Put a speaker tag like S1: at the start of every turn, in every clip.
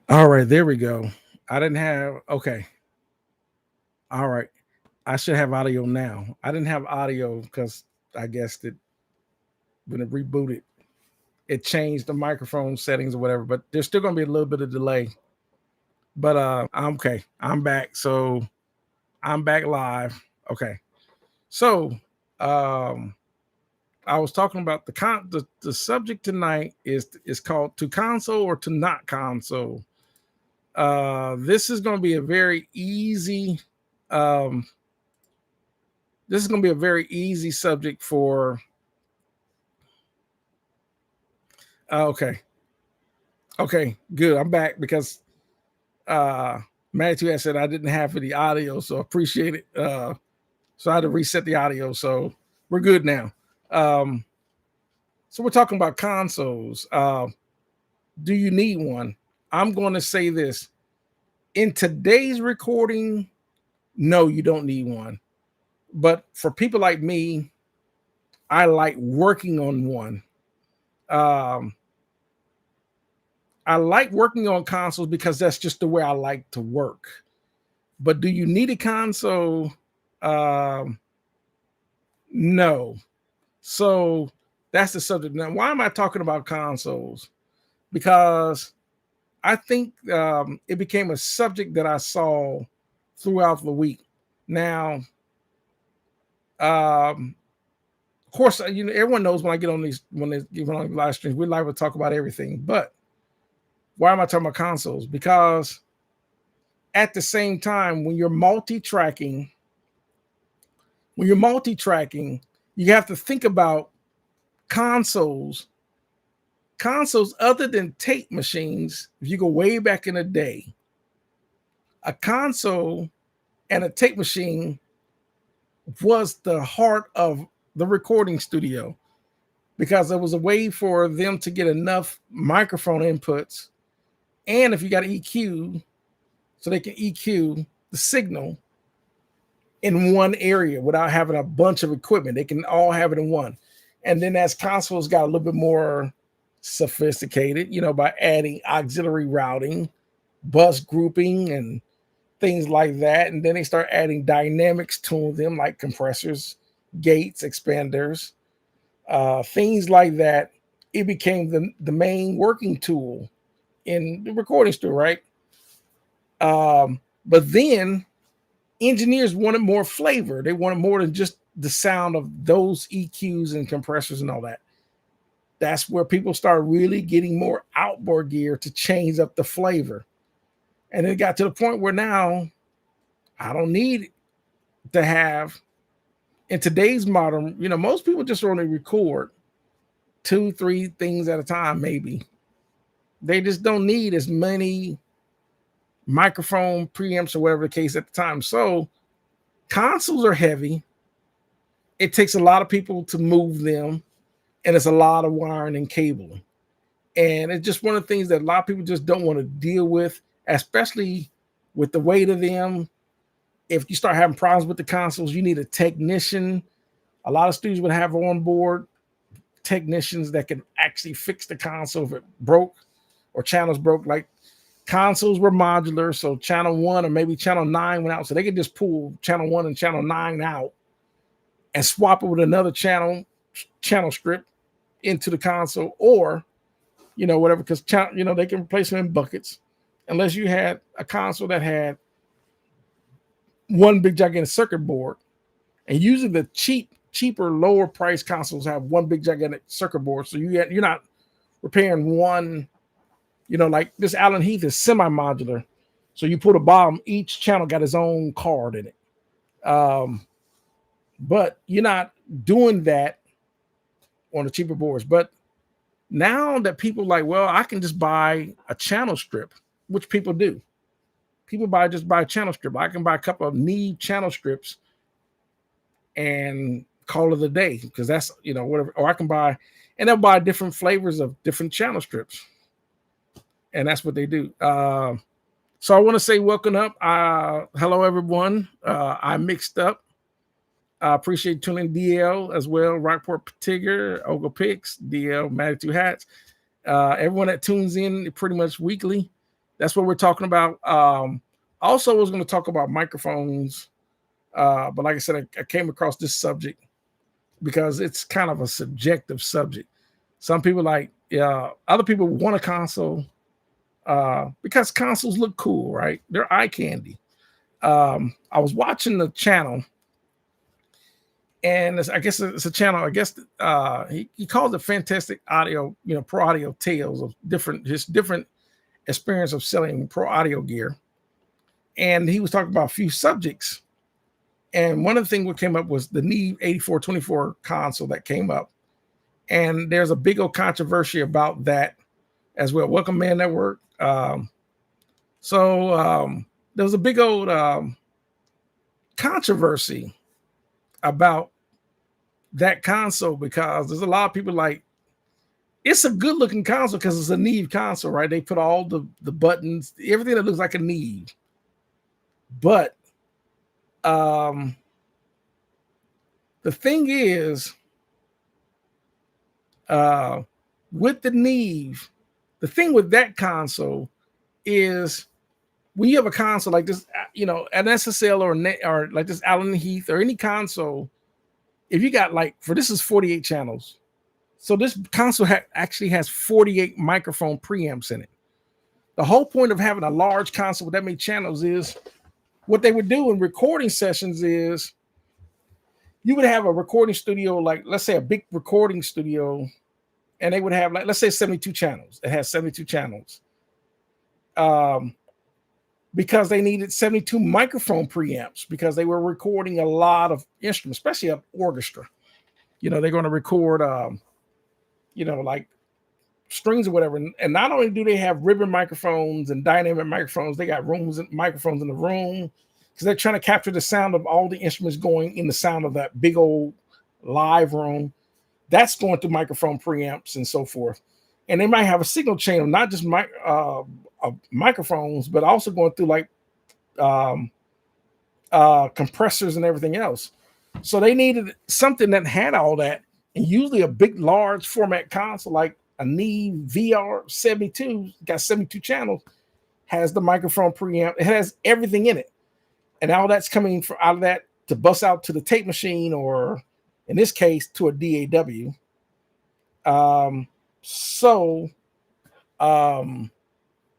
S1: All right, there we go. I didn't have okay. All right. I should have audio now. I didn't have audio because I guessed it when it rebooted. It changed the microphone settings or whatever, but there's still gonna be a little bit of delay. But I'm okay. I'm back. So I'm back live. Okay. So um I was talking about the subject tonight is called to console or to not console. This is gonna be a very easy um this is gonna be a very easy subject for okay. Okay, good. I'm back because uh Matthew had said I didn't have any audio, so appreciate it. So I had to reset the audio, so we're good now. Um, so we're talking about consoles. Do you need one? I'm going to say this in today's recording. No, you don't need one. But for people like me, I like working on one. Um, I like working on consoles because that's just the way I like to work. But do you need a console? Um, no. So that's the subject. Now, why am I talking about consoles? Because I think it became a subject that I saw throughout the week. Now, of course, everyone knows when I get on these when they get on live streams, we like to talk about everything. But why am I talking about consoles? Because at the same time, when you're multi-tracking, you have to think about consoles consoles other than tape machines. If you go way back in the day, a console and a tape machine was the heart of the recording studio because it was a way for them to get enough microphone inputs, and if you got EQ, so they can EQ the signal in one area without having a bunch of equipment. They can all have it in one. And then as consoles got a little bit more sophisticated, by adding auxiliary routing, bus grouping, and things like that. And then they start adding dynamics to them, like compressors, gates, expanders, things like that. It became the main working tool in the recording studio, right? But then engineers wanted more flavor. They wanted more than just the sound of those EQs and compressors and all that. That's where people started really getting more outboard gear to change up the flavor. And it got to the point where now I don't need to have in today's modern, most people just only record two, three things at a time, maybe. They just don't need as many microphone preamps or whatever the case at the time. So consoles are heavy. It takes a lot of people to move them, and it's a lot of wiring and cable. And it's just one of the things that a lot of people just don't want to deal with, especially with the weight of them. If you start having problems with the consoles, you need a technician. A lot of studios would have on board technicians that can actually fix the console if it broke or channels broke. Like consoles were modular, so channel 1 or maybe channel 9 went out, so they could just pull channel 1 and channel 9 out and swap it with another channel script into the console, or whatever, because they can replace them in buckets, unless you had a console that had one big gigantic circuit board. And usually the cheaper, lower price consoles have one big gigantic circuit board, so you're not repairing one. Like this Allen Heath is semi-modular, so you put a bottom, each channel got its own card in it. But you're not doing that on the cheaper boards. But now that people like, well, I can just buy a channel strip, which people do. People just buy a channel strip. I can buy a couple of Neve channel strips and call it a day, because that's, whatever. Or I can buy, and they'll buy different flavors of different channel strips. And that's what they do. So I want to say welcome up. Hello, everyone. I mixed up. I appreciate tuning DL as well. Rockport Tigger, Ogle Picks, DL, Matty Two Hats. Everyone that tunes in pretty much weekly, that's what we're talking about. Also, I was going to talk about microphones, but like I said, I came across this subject because it's kind of a subjective subject. Some people other people want a console because consoles look cool, right? They're eye candy. I was watching the channel, and I guess it's a channel. I guess he calls it Fantastic Audio, Pro Audio Tales of different experience of selling pro audio gear. And he was talking about a few subjects. And one of the things that came up was the Neve 8424 console that came up. And there's a big old controversy about that as well. Welcome Man Network. So there was a big old controversy about that console because there's a lot of people like, it's a good looking console because it's a Neve console, right? They put all the buttons, everything that looks like a Neve. But the thing is, with the Neve, the thing with that console is when you have a console like this, an SSL or like this Allen Heath or any console, if you got this is 48 channels. So this console actually has 48 microphone preamps in it. The whole point of having a large console with that many channels is what they would do in recording sessions is you would have a recording studio, like let's say a big recording studio, and they would have let's say 72 channels. It has 72 channels. Because they needed 72 microphone preamps because they were recording a lot of instruments, especially an orchestra. They're going to record, like strings or whatever. And not only do they have ribbon microphones and dynamic microphones, they got microphones in the room because they're trying to capture the sound of all the instruments going in the sound of that big old live room. That's going through microphone preamps and so forth. And they might have a signal channel, not just microphones, but also going through compressors and everything else. So they needed something that had all that. And usually a big, large format console like a Neve VR72, got 72 channels, has the microphone preamp. It has everything in it. And all that's coming out of that to bust out to the tape machine, or in this case, to a DAW.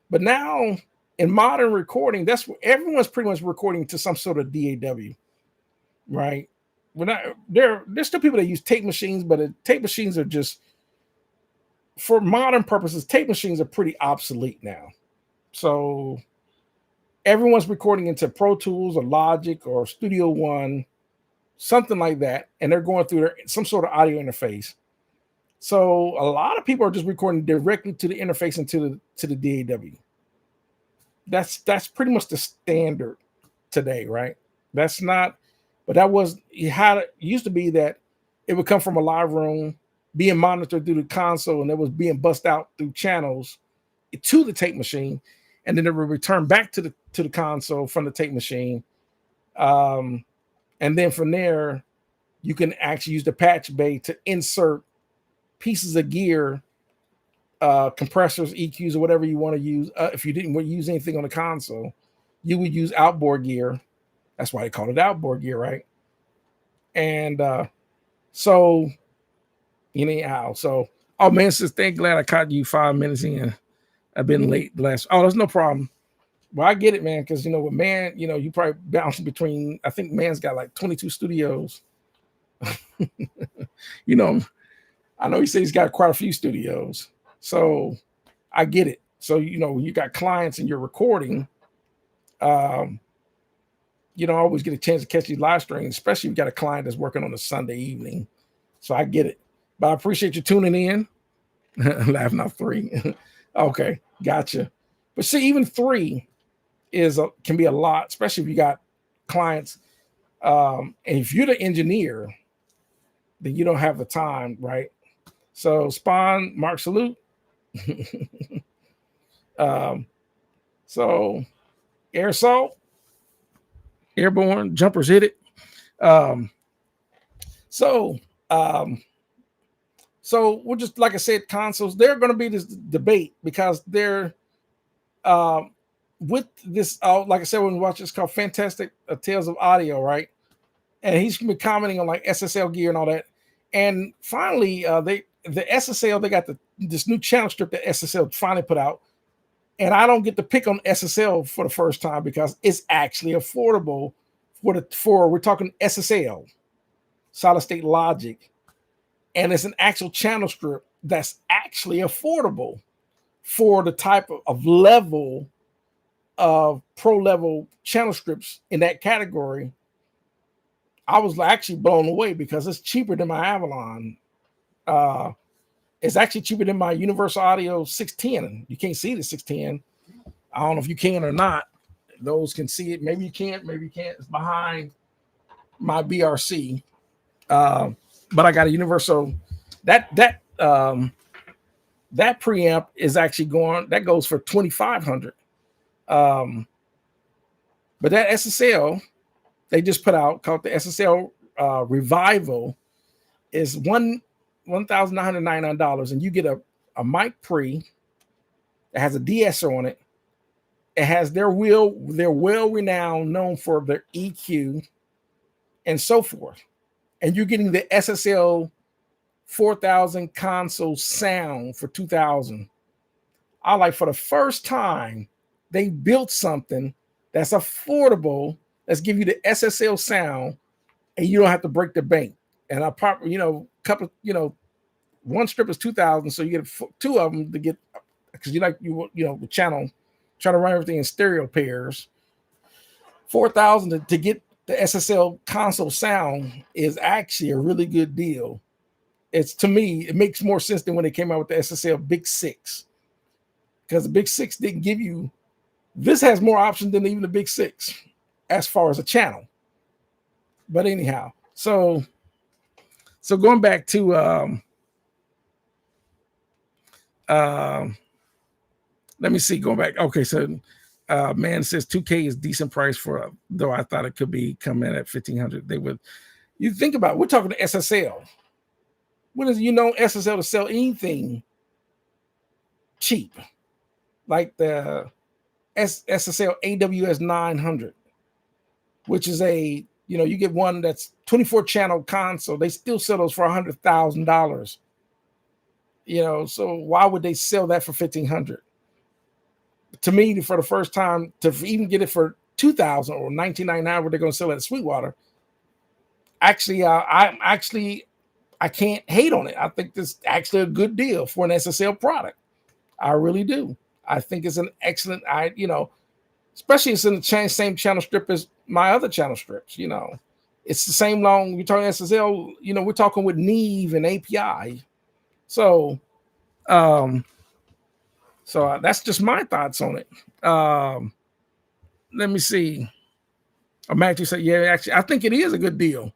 S1: But now in modern recording, that's what everyone's pretty much recording to some sort of DAW, right? There's still people that use tape machines, but tape machines are just, for modern purposes, tape machines are pretty obsolete now. So everyone's recording into Pro Tools or Logic or Studio One, something like that, and they're going through some sort of audio interface. So a lot of people are just recording directly to the interface and to the DAW. That's pretty much the standard today, right? That's not, but that was how it used to be, that it would come from a live room, being monitored through the console, and it was being bussed out through channels to the tape machine, and then it would return back to the console from the tape machine. And then from there, you can actually use the patch bay to insert pieces of gear, compressors, EQs, or whatever you want to use. If you didn't use anything on the console, you would use outboard gear. That's why they call it outboard gear, right? And so anyhow, oh man, thank glad I caught you 5 minutes in. I've been late the last. Oh, there's no problem. Well, I get it, man, because with Man, you probably bouncing between. I think Man's got like 22 studios. I know he said he's got quite a few studios, so I get it. So you got clients and you're recording. You don't always get a chance to catch these live streams, especially if you got a client that's working on a Sunday evening. So I get it, but I appreciate you tuning in. Laughing out 3. Okay, gotcha. But see, even 3 can be a lot, especially if you got clients. And if you're the engineer, then you don't have the time, right? So Spawn, Mark, salute. So Air Assault, Airborne, Jumpers hit it. So we're just, like I said, consoles, they're going to be this debate because they're uh, with this, like I said, when we watch, it's called Fantastic Tales of Audio, right? And he's been commenting on like SSL gear and all that. And finally, the SSL, they got this new channel strip that SSL finally put out. And I don't get to pick on SSL for the first time because it's actually affordable for we're talking SSL, solid state logic, and it's an actual channel strip that's actually affordable for the type of level of pro level channel strips in that category. I was actually blown away because it's cheaper than my Avalon. It's actually cheaper than my Universal Audio 610. You can't see the 610. I don't know if you can or not. Those can see it. Maybe you can't. Maybe you can't. It's behind my BRC. But I got a Universal. That preamp is actually going. That goes for $2,500. But that SSL they just put out called the SSL Revival is $1,999, and you get a mic pre that has a DSO on it. It has they're well renowned, known for their EQ and so forth. And you're getting the SSL 4000 console sound for $2,000. I like for the first time they built something that's affordable, that's give you the SSL sound, and you don't have to break the bank. And I probably, couple, one strip is $2,000, so you get two of them to get, because the channel, try to run everything in stereo pairs. $4,000 to get the SSL console sound is actually a really good deal. To me, it makes more sense than when they came out with the SSL Big 6, because the Big 6 didn't give you. This has more options than even the Big 6 as far as a channel. But anyhow, so going back to let me see, going back. Okay, so man says 2K is decent price for, though I thought it could be coming in at 1,500. They would, you think about it, we're talking to SSL. When is SSL to sell anything cheap, like the SSL AWS 900, which is you get one that's 24 channel console. They still sell those for $100,000. So why would they sell that for $1,500? To me, for the first time, to even get it for $2,000 or $1,999, where they're going to sell it at Sweetwater. Actually, I can't hate on it. I think this is actually a good deal for an SSL product. I really do. I think it's an excellent, especially it's in the same channel strip as my other channel strips. It's the same long. We're talking SSL. We're talking with Neve and API. So, that's just my thoughts on it. Let me see. Matthew said, yeah, actually, I think it is a good deal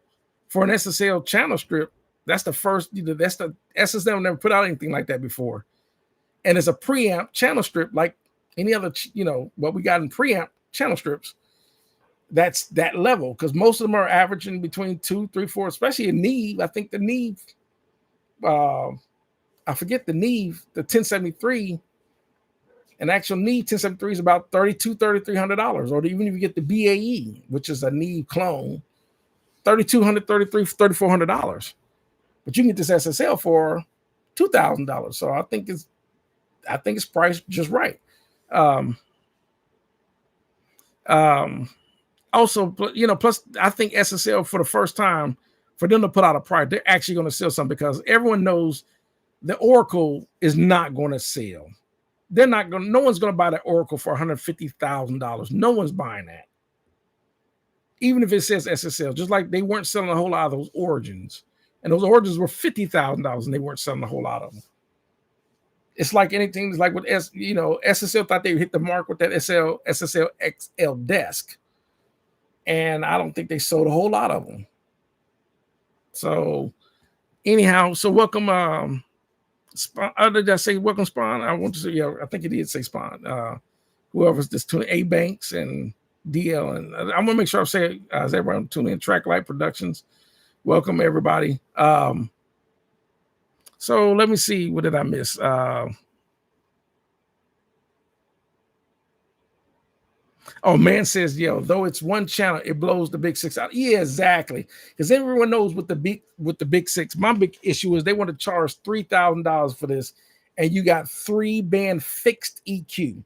S1: for an SSL channel strip. That's the first, that's the SSL never put out anything like that before. And it's a preamp channel strip like any other, what we got in preamp channel strips. That's that level, because most of them are averaging between 2, 3, 4, especially in Neve. I think the Neve, I forget the Neve, the 1073, an actual Neve 1073 is about $3,200, $3,300, or even if you get the BAE, which is a Neve clone, $3,200, $3,300, $3,400. But you can get this SSL for $2,000. So I think it's priced just right. Also, plus I think SSL, for the first time, for them to put out a product, they're actually going to sell something, because everyone knows the Oracle is not going to sell. No one's going to buy that Oracle for $150,000. No one's buying that. Even if it says SSL, just like they weren't selling a whole lot of those Origins. And those Origins were $50,000, and they weren't selling a whole lot of them. It's like anything. It's like with SSL thought they would hit the mark with that SSL XL desk, and I don't think they sold a whole lot of them. So anyhow, so welcome. Did I say welcome, Spawn? I want to say, yeah, I think it did say Spawn. Whoever's this tuning, A Banks and DL, and I'm gonna make sure I say as everyone tuning in, Track Light Productions. Welcome everybody. So let me see. What did I miss? Oh, man says, yo, though it's one channel, it blows the big six out. Yeah, exactly. Because everyone knows with the big six. My big issue is they want to charge $3,000 for this, and you got 3-band fixed EQ.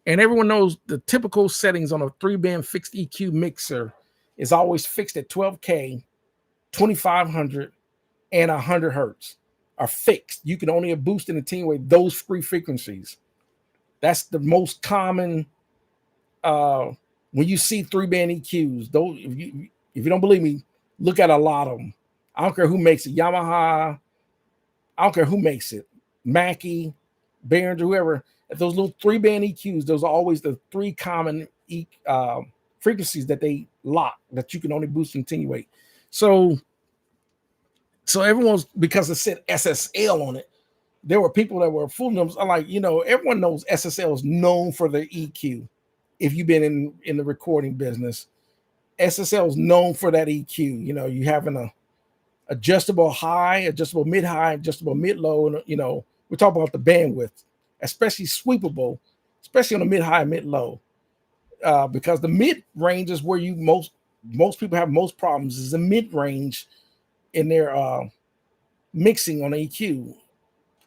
S1: And everyone knows the typical settings on a 3-band fixed EQ mixer is always fixed at 12K, 2500, and 100 hertz are fixed. You can only boost and attenuate those three frequencies. That's the most common. When you see 3-band EQs, though, if you don't believe me, look at a lot of them. I don't care who makes it, Yamaha. I don't care who makes it, Mackie, Behringer, whoever. Those little 3-band EQs, those are always the three common frequencies that they lock that you can only boost and attenuate. So everyone's, because it said SSL on it, there were people that were fooling them. I'm like, everyone knows SSL is known for their EQ. If you've been in the recording business, SSL is known for that EQ. You having a adjustable high, adjustable mid-high, adjustable mid-low, and we're talking about the bandwidth, especially sweepable, especially on the mid-high, mid-low, because the mid-range is where most people have most problems. Is the mid-range in their mixing on EQ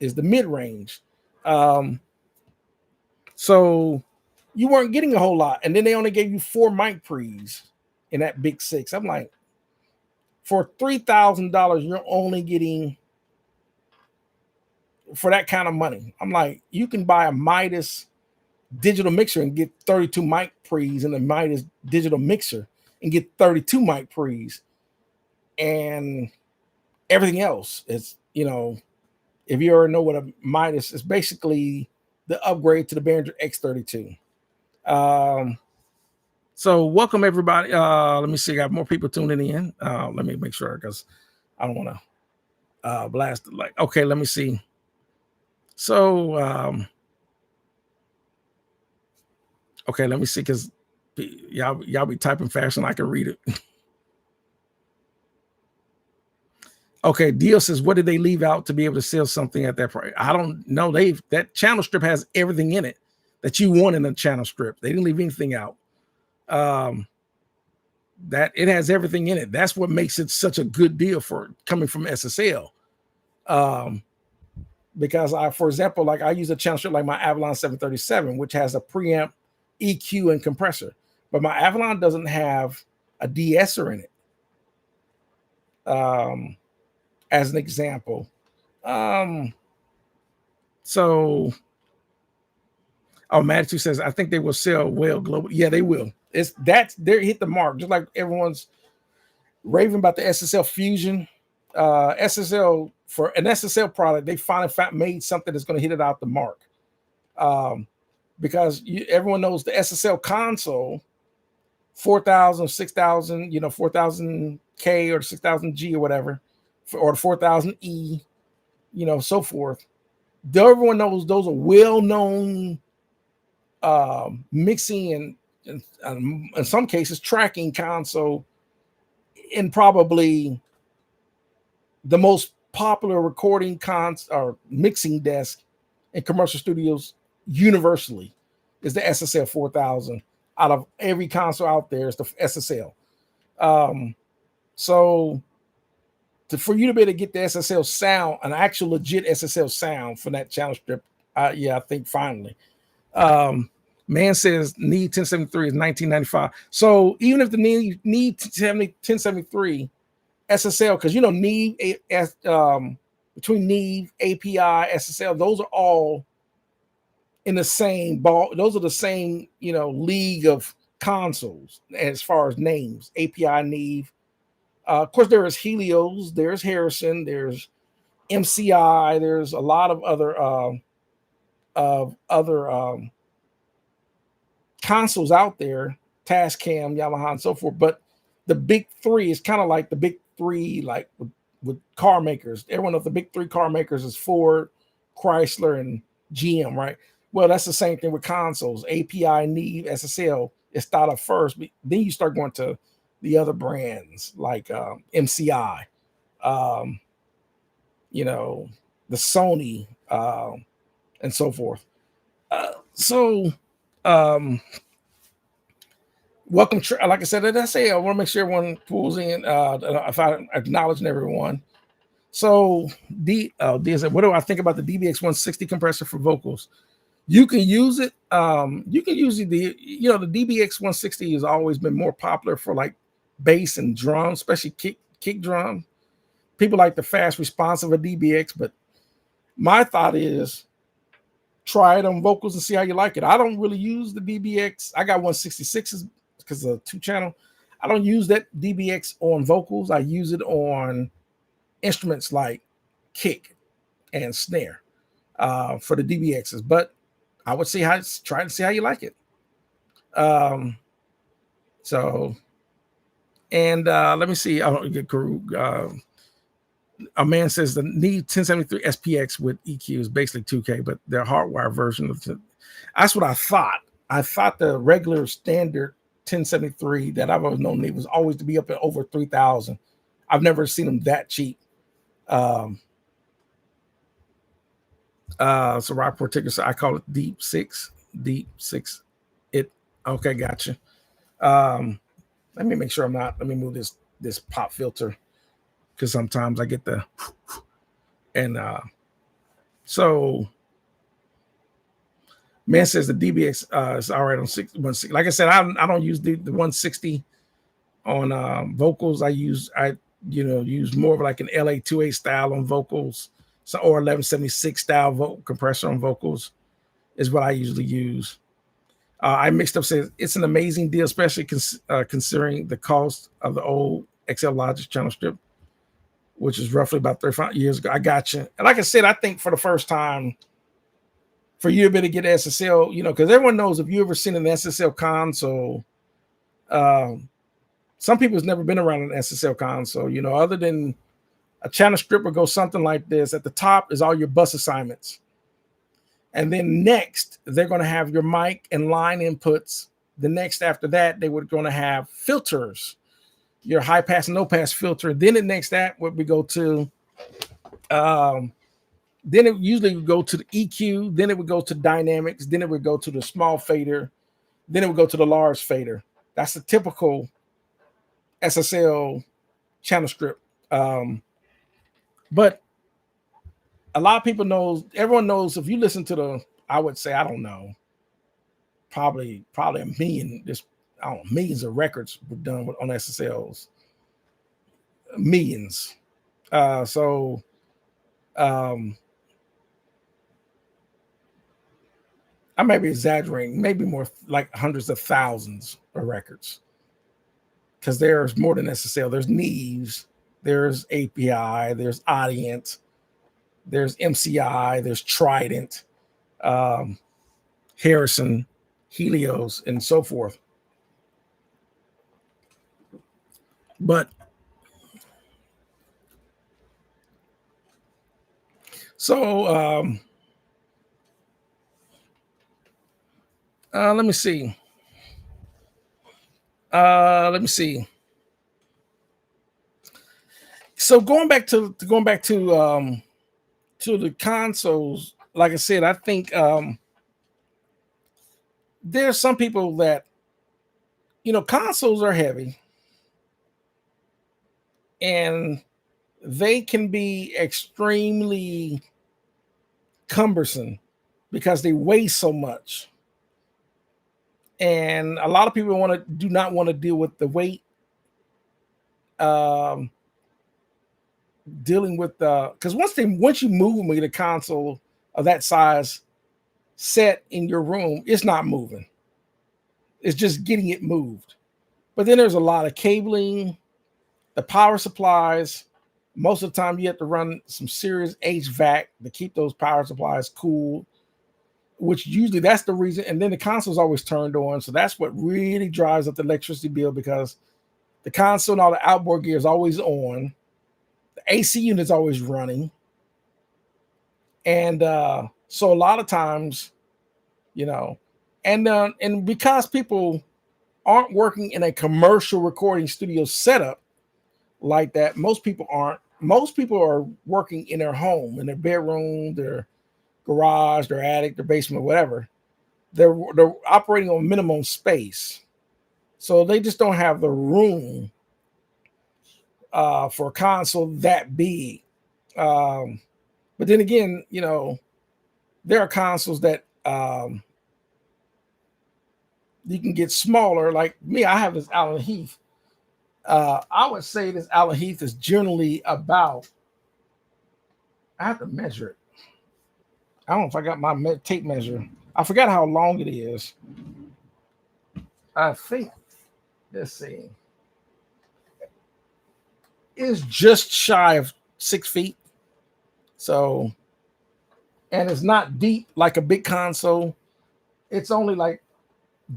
S1: is the mid-range. So you weren't getting a whole lot, and then they only gave you 4 mic pre's in that big six. I'm like, for $3,000, you're only getting, for that kind of money. I'm like, you can buy a Midas digital mixer and get 32 mic pre's in the Midas digital mixer and get 32 mic pre's, and everything else is, if you already know what a Midas is, basically the upgrade to the Behringer X32. So welcome everybody. Let me see. I got more people tuning in. Let me make sure, because I don't want to blast it. Like, okay, let me see. So okay, let me see, because y'all be typing fast and I can read it. Okay, Dio says, what did they leave out to be able to sell something at that price? I don't know. That channel strip has everything in it that you want in a channel strip. They didn't leave anything out. That it has everything in it. That's what makes it such a good deal for coming from SSL. Because for example, like I use a channel strip like my Avalon 737, which has a preamp, EQ, and compressor, but my Avalon doesn't have a de-esser in it. As an example. So Matthew says, I think they will sell well global. Yeah, they will. They hit the mark, just like everyone's raving about the SSL Fusion. SSL, for an SSL product, they finally made something that's going to hit it out the mark. Because everyone knows the SSL console, 4,000, 6,000, 4,000K or 6,000G or whatever, or the 4,000E, so forth. Everyone knows those are well-known mixing and in some cases tracking console, and probably the most popular recording or mixing desk in commercial studios universally is the SSL 4000. Out of every console out there is the SSL. So for you to be able to get the SSL sound, an actual legit SSL sound from that channel strip, I think finally. Man says Neve 1073 is 1995. So even if the Neve 1073 SSL, because Neve, between Neve, API, SSL, those are all in the same ball. Those are the same, league of consoles as far as names. API, Neve. Of course, there is Helios, there's Harrison, there's MCI, there's a lot of other consoles out there, Tascam, Yamaha, and so forth. But the big three is kind of like the big three, like with car makers. Everyone knows the big three car makers is Ford, Chrysler, and GM, right? Well, that's the same thing with consoles. API, Neve, SSL, it started first, but then you start going to the other brands like MCI, you know, the Sony, and so forth. So, welcome. Like I said, did I say I want to make sure everyone pulls in? If I acknowledging everyone. So, what do I think about the DBX 160 compressor for vocals? You can use it. You can use the DBX 160 has always been more popular for like bass and drum, especially kick drum. People like the fast response of a DBX, but my thought is try it on vocals and see how you like it. I don't really use the DBX. I got 166s because of 2-channel. I don't use that DBX on vocals. I use it on instruments like kick and snare for the DBXs. But I would try to see how you like it. So, and let me see. I don't get a man says the need 1073 SPX with EQ is basically 2K, but their hardwire version of it. That's what I thought. I thought the regular standard 1073 that I've always known was always to be up at over 3,000. I've never seen them that cheap. So Rockport ticker, so I call it Deep Six. It okay, gotcha. Let me make sure let me move this pop filter, because sometimes I get the so man says the DBX is all right on 160. Like I said, I don't use the 160 on vocals. I use more of like an LA2A style on vocals, or 1176 style compressor on vocals is what I usually use. I mixed up says it's an amazing deal, especially considering the cost of the old XL Logic channel strip, which is roughly about 35 years ago. I got you. And like I said, I think for the first time, for you to be able to get SSL, because everyone knows if you ever seen an SSL console, some people's never been around an SSL console, other than a channel strip would go something like this. At the top is all your bus assignments. And then next, they're going to have your mic and line inputs. The next after that, they were going to have filters, your high pass and no pass filter. Then the next that would we go to, then it usually would go to the EQ. Then it would go to dynamics. Then it would go to the small fader. Then it would go to the large fader. That's the typical SSL channel strip. But a lot of people everyone knows if you listen to I would say, I don't know, probably a million, millions of records were done on SSLs. Millions. I may be exaggerating, maybe more like hundreds of thousands of records. Because there's more than SSL. There's Neves, there's API, there's Audient, there's MCI, there's Trident, Harrison, Helios, and so forth. But so let me see. So going back to the consoles, like I said, I think there's some people that consoles are heavy and they can be extremely cumbersome because they weigh so much. And a lot of people do not want to deal with the weight. Dealing with because once you move me the console of that size set in your room, it's not moving. It's just getting it moved. But then there's a lot of cabling, the power supplies. Most of the time you have to run some serious HVAC to keep those power supplies cool, which usually that's the reason. And then the console's always turned on. So that's what really drives up the electricity bill, because the console and all the outboard gear is always on. The AC unit's always running. And so a lot of times, and because people aren't working in a commercial recording studio setup like that, most people aren't. most people are working in their home, in their bedroom, their garage, their attic, their basement, whatever. They're operating on minimum space, so they just don't have the room for a console that big. But then again, there are consoles that you can get smaller. Like me, I have this Allen Heath. I would say this Allen Heath is generally about. I have to measure it. I don't know if I got my tape measure. I forgot how long it is. I think. Let's see. It's just shy of 6 feet. So, and it's not deep like a big console. It's only like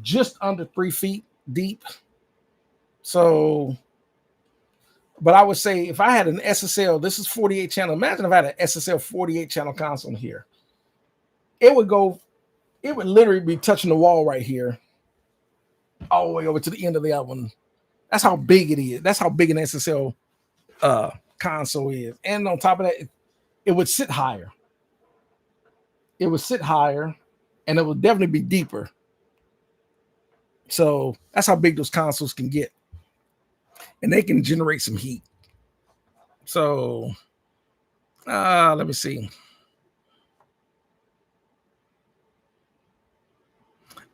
S1: just under 3 feet deep. So, but I would say if I had an SSL, this is 48 channel. Imagine if I had an SSL 48 channel console here. It would literally be touching the wall right here, all the way over to the end of the other one. That's how big it is. That's how big an SSL console is. And on top of that, it would sit higher. It would sit higher, and it would definitely be deeper. So that's how big those consoles can get. And they can generate some heat. So let me see.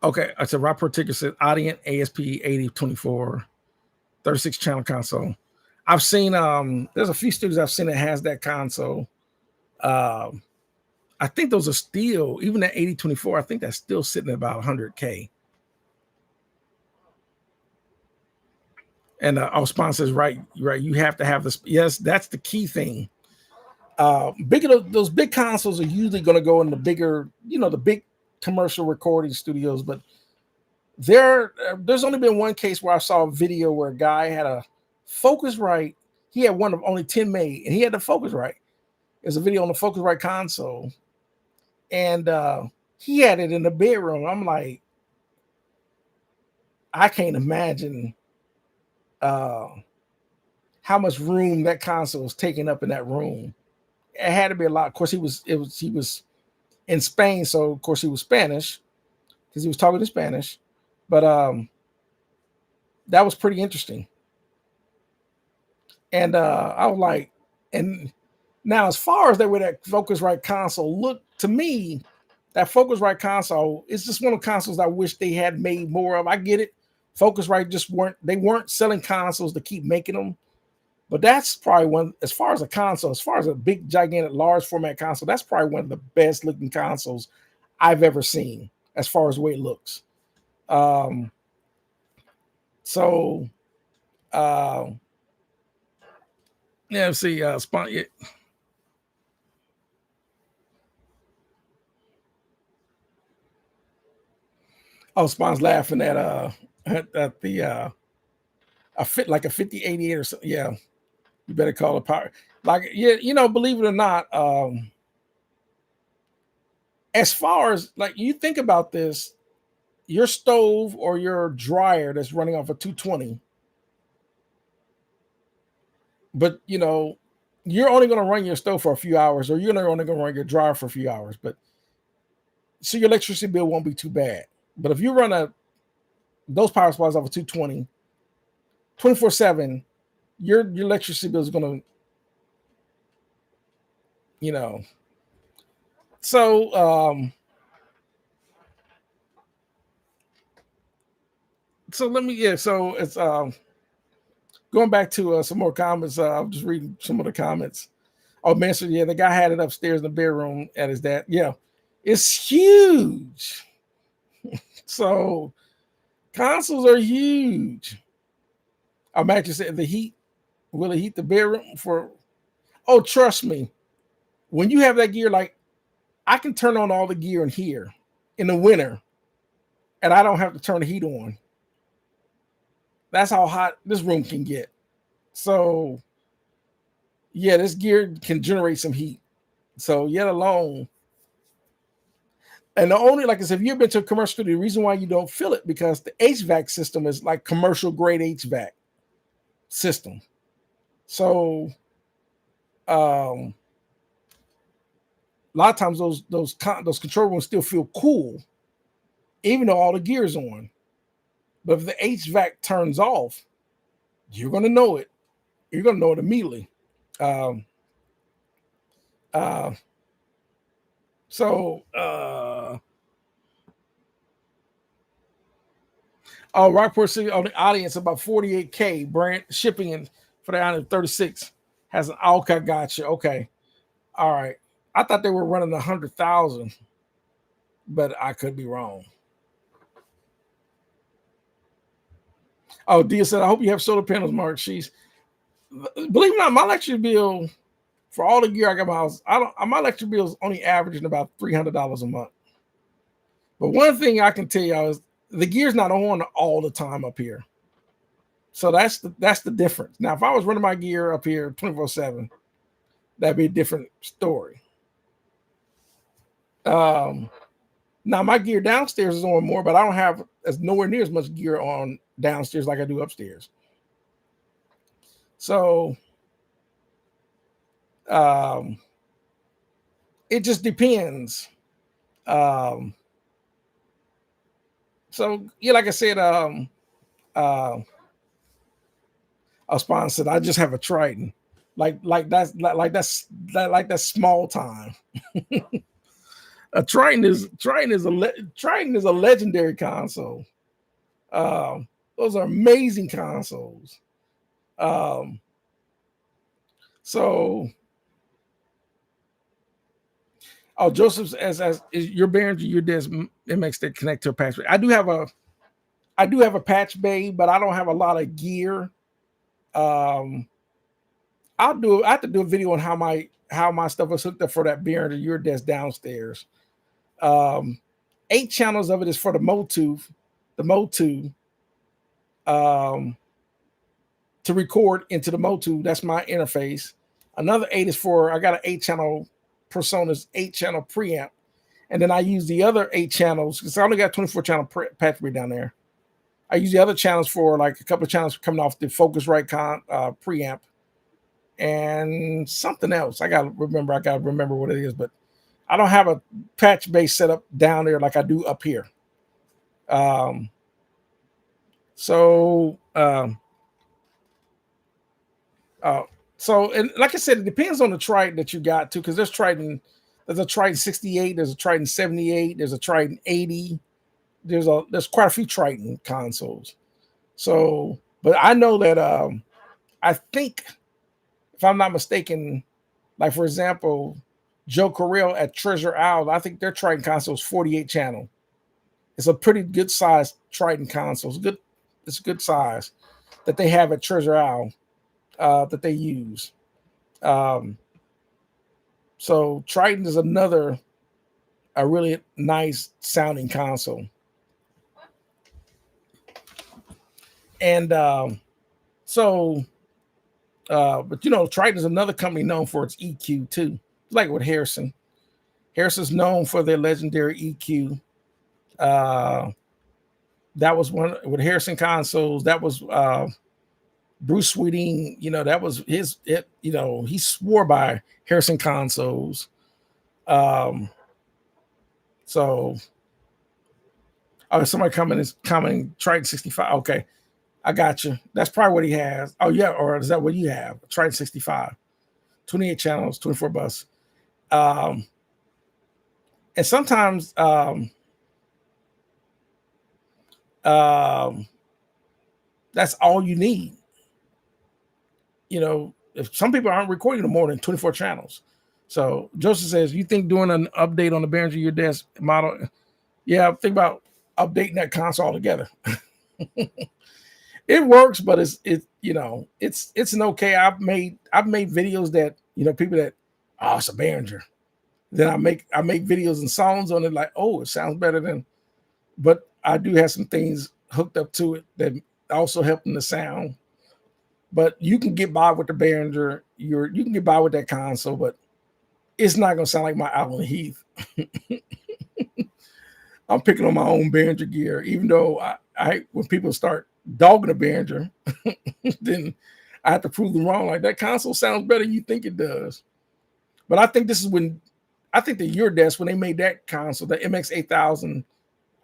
S1: Okay, it's a Rapport ticker said Audient ASP 8024 36 channel console. I've seen there's a few studios I've seen that has that console. I think those are still, even at 8024, I think that's still sitting at about 100K. And our sponsor is right. You have to have this. Yes, that's the key thing. Those big consoles are usually going to go in the bigger, the big commercial recording studios. But there's only been one case where I saw a video where a guy had a Focusrite. He had one of only 10 made, and he had the Focusrite. There's a video on the Focusrite console, and he had it in the bedroom. I'm like, I can't imagine how much room that console was taking up in that room. It had to be a lot. Of course, he was in Spain, so of course he was Spanish because he was talking in Spanish. But that was pretty interesting. And I was like, and now as far as that way that Focusrite console looked to me, that Focusrite console is just one of the consoles I wish they had made more of. I get it. Focusrite just weren't selling consoles to keep making them. But that's probably one, as far as a console, as far as a big, gigantic, large format console, that's probably one of the best looking consoles I've ever seen as far as the way it looks. Yeah, see, Spawn's laughing at the a fit like a 5088 or something. Yeah, you better call it power. Like, yeah, believe it or not, as far as like you think about this, your stove or your dryer that's running off a 220, but you're only going to run your stove for a few hours, or you're only going to run your dryer for a few hours, but so your electricity bill won't be too bad. But if you run those power supplies off a 220 24/7, your electricity bill is going to, so let me, so it's going back to some more comments. I'm just reading some of the comments. Oh, man, so yeah, the guy had it upstairs in the bedroom at his dad. Yeah, it's huge. So consoles are huge. Imagine saying the heat. Will it heat the bedroom for? Oh, trust me. When you have that gear, like I can turn on all the gear in here in the winter, and I don't have to turn the heat on. That's how hot this room can get. So, yeah, this gear can generate some heat. So, yet alone. And the only, like I said, if you've been to a commercial studio, the reason why you don't feel it because the HVAC system is like commercial grade HVAC system. So a lot of times those control rooms still feel cool, even though all the gear's on. But if the HVAC turns off, you're gonna know it. You're gonna know it immediately. Um, uh, so oh, Rockport City on the audience about 48K brand shipping in for the 136 has an okay, gotcha. Okay. All right. I thought they were running 100,000, but I could be wrong. Oh, Dia said, I hope you have solar panels, Mark. She's believe it or not, my electric bill for all the gear I got in my house, my electric bill is only averaging about $300 a month. But one thing I can tell you is the gear's not on all the time up here. So that's the difference. Now, if I was running my gear up here 24/7, that'd be a different story. Now my gear downstairs is on more, but I don't have nowhere near as much gear on downstairs like I do upstairs. So it just depends. So yeah, like I said, Spawn said, I just have a Triton. Like that's small time. A Triton is a legendary console. Those are amazing consoles. So Joseph as is your Behringer, your desk MX that connect to a patch bay. I do have a patch bay, but I don't have a lot of gear. I have to do a video on how my stuff was hooked up for that Behringer your desk downstairs. 8 channels of it is for the Motu, to record into the Motu. That's my interface. Another 8 is for, I got an 8-channel Personas 8-channel preamp, and then I use the other 8 channels because I only got 24-channel patch bay down there. I use the other channels for like a couple of channels coming off the Focusrite preamp and something else. I gotta remember what it is, but I don't have a patch bay set up down there like I do up here. So and like I said, it depends on the Triton that you got too, because there's a Triton 68, there's a Triton 78, there's a Triton 80. There's quite a few Triton consoles. So, but I know that I think, if I'm not mistaken, like for example, Joe Correll at Treasure Isle, I think their Triton console is 48 channel. It's a pretty good size Triton console. It's a good size that they have at Treasure Isle that they use. So Triton is a really nice sounding console. And but Triton is another company known for its EQ too, like with Harrison. Harrison's known for their legendary EQ. That was one with Harrison consoles. That was Bruce Sweeting. That was he swore by Harrison consoles. Somebody commenting Triton 65. Okay. I got you. That's probably what he has. Oh, yeah. Or is that what you have? Triton 65, 28 channels, 24 bus. And sometimes that's all you need. If some people aren't recording no more than 24 channels. So Joseph says, you think doing an update on the Behringer your desk model? Yeah, think about updating that console altogether. It works, but it's an okay. I've made videos that people that it's a Behringer. Then I make videos and songs on it like, it sounds better than. But I do have some things hooked up to it that also help in the sound. But you can get by with the Behringer. You can get by with that console, but it's not gonna sound like my Allen Heath. I'm picking on my own Behringer gear, even though I when people start dogging a Behringer, then I have to prove them wrong. Like that console sounds better than you think it does. But I think this is when I think the Eurodesk, when they made that console, the MX 8000,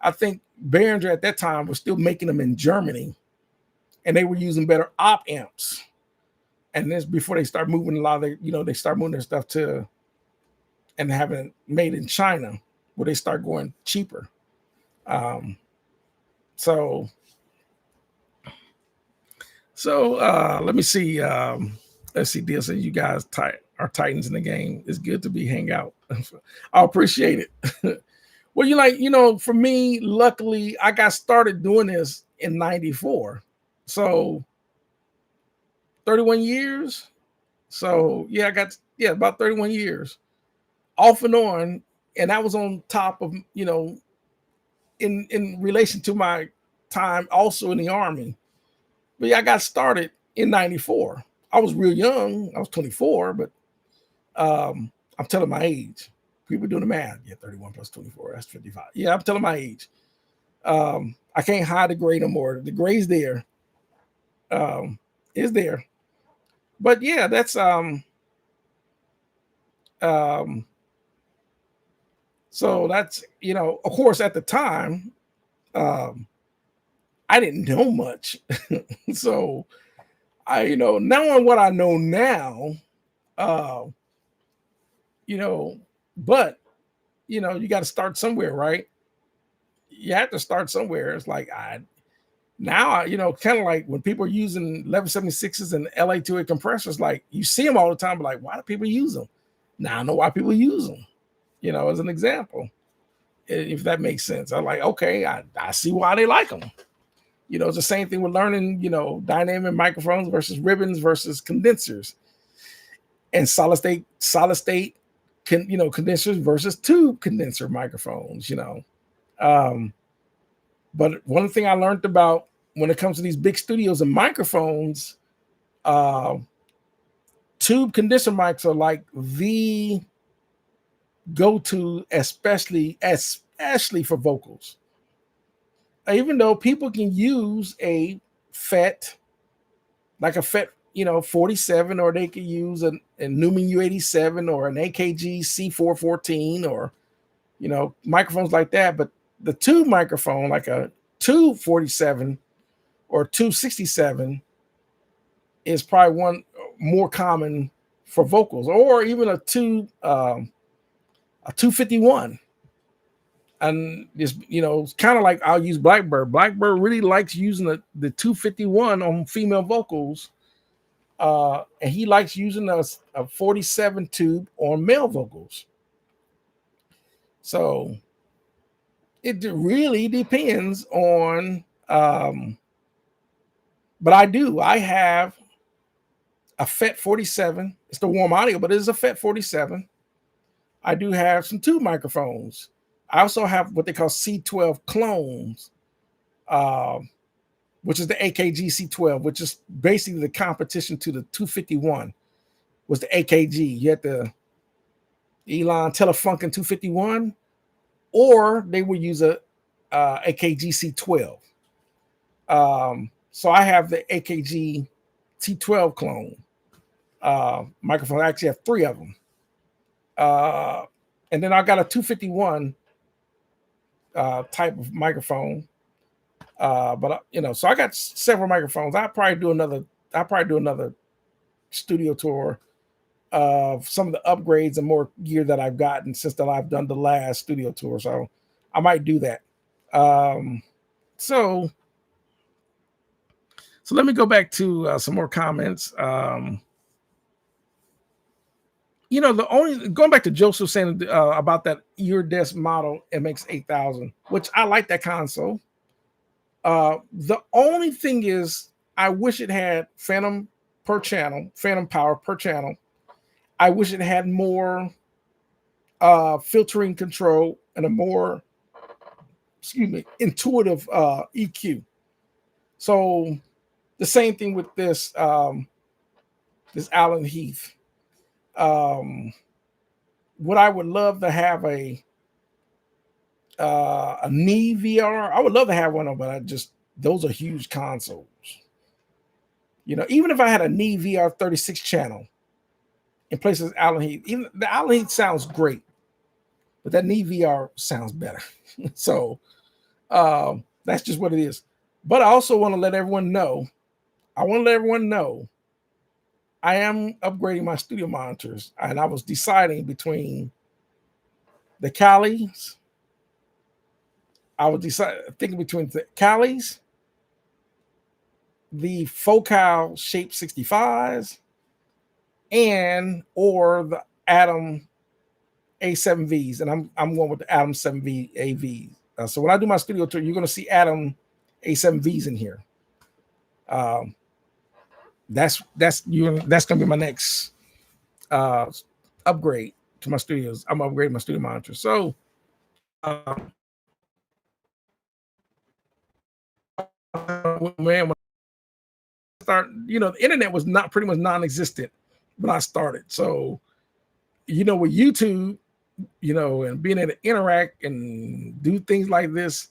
S1: I think Behringer at that time was still making them in Germany, and they were using better op amps. And this before they start moving a lot of their, they start moving their stuff to and having it made in China, where they start going cheaper. So let me see. Let's see. Deal says you guys are Titans in the game. It's good to be hang out. I appreciate it. Well, for me, luckily, I got started doing this in '94, so 31 years. So yeah, I got about 31 years off and on, and that was on top of in relation to my time also in the Army. But yeah, I got started in '94. I was real young. I was 24, but I'm telling my age. People doing the math. Yeah, 31 plus 24, that's 55. Yeah, I'm telling my age. I can't hide the gray no more. The gray's there. Is there. But yeah, that's so that's of course at the time, I didn't know much. So knowing what I know now, but you got to start somewhere, right? You have to start somewhere. It's like kind of like when people are using 1176s and LA2A compressors, like you see them all the time, but like, why do people use them? Now I know why people use them, as an example, if that makes sense. I'm like, okay, I see why they like them. It's the same thing with learning, dynamic microphones versus ribbons versus condensers, and solid state condensers versus tube condenser microphones, But one thing I learned about when it comes to these big studios and microphones, tube condenser mics are like the go-to, especially for vocals. Even though people can use a FET, like a FET, 47, or they could use a Newman U87 or an AKG C414, or microphones like that. But the tube microphone, like a 247 or 267, is probably one more common for vocals, or even a 251. And it's kind of like I'll use Blackbird. Blackbird really likes using the 251 on female vocals, and he likes using a 47 tube on male vocals. So it really depends on. But I have a FET 47. It's the warm audio, but it is a FET 47. I do have some tube microphones. I also have what they call C12 clones, which is the AKG C12, which is basically the competition to the 251. Was the AKG. You had the Elon Telefunken 251, or they would use a AKG C12. So I have the AKG T12 clone microphone. I actually have 3 of them. And then I got a 251 type of microphone. But so I got several microphones. I'll probably do another studio tour of some of the upgrades and more gear that I've gotten since that I've done the last studio tour. So I might do that. So let me go back to some more comments. Going back to Joseph saying about that Eurodesk model MX 8000, which I like that console. The only thing is, I wish it had phantom power per channel. I wish it had more filtering control and a more, intuitive EQ. So the same thing with this this Allen Heath. What I would love to have a knee VR. I would love to have one of them, but those are huge consoles. Even if I had a Neve VR36 channel in places Allen Heath, even the Allen Heath sounds great, but that Neve VR sounds better. So that's just what it is. But I also want to let everyone know, I am upgrading my studio monitors, and I was deciding between the Callies. I was thinking between the Callies, the Focal Shape 65s, and or the Atom A7Vs, and I'm going with the Atom 7V AV. So when I do my studio tour, you're going to see Atom A7Vs in here. That's going to be my next upgrade to my studios. I'm upgrading my studio monitor. So man, when I start, the internet was not pretty much non-existent when I started. So with YouTube, and being able to interact and do things like this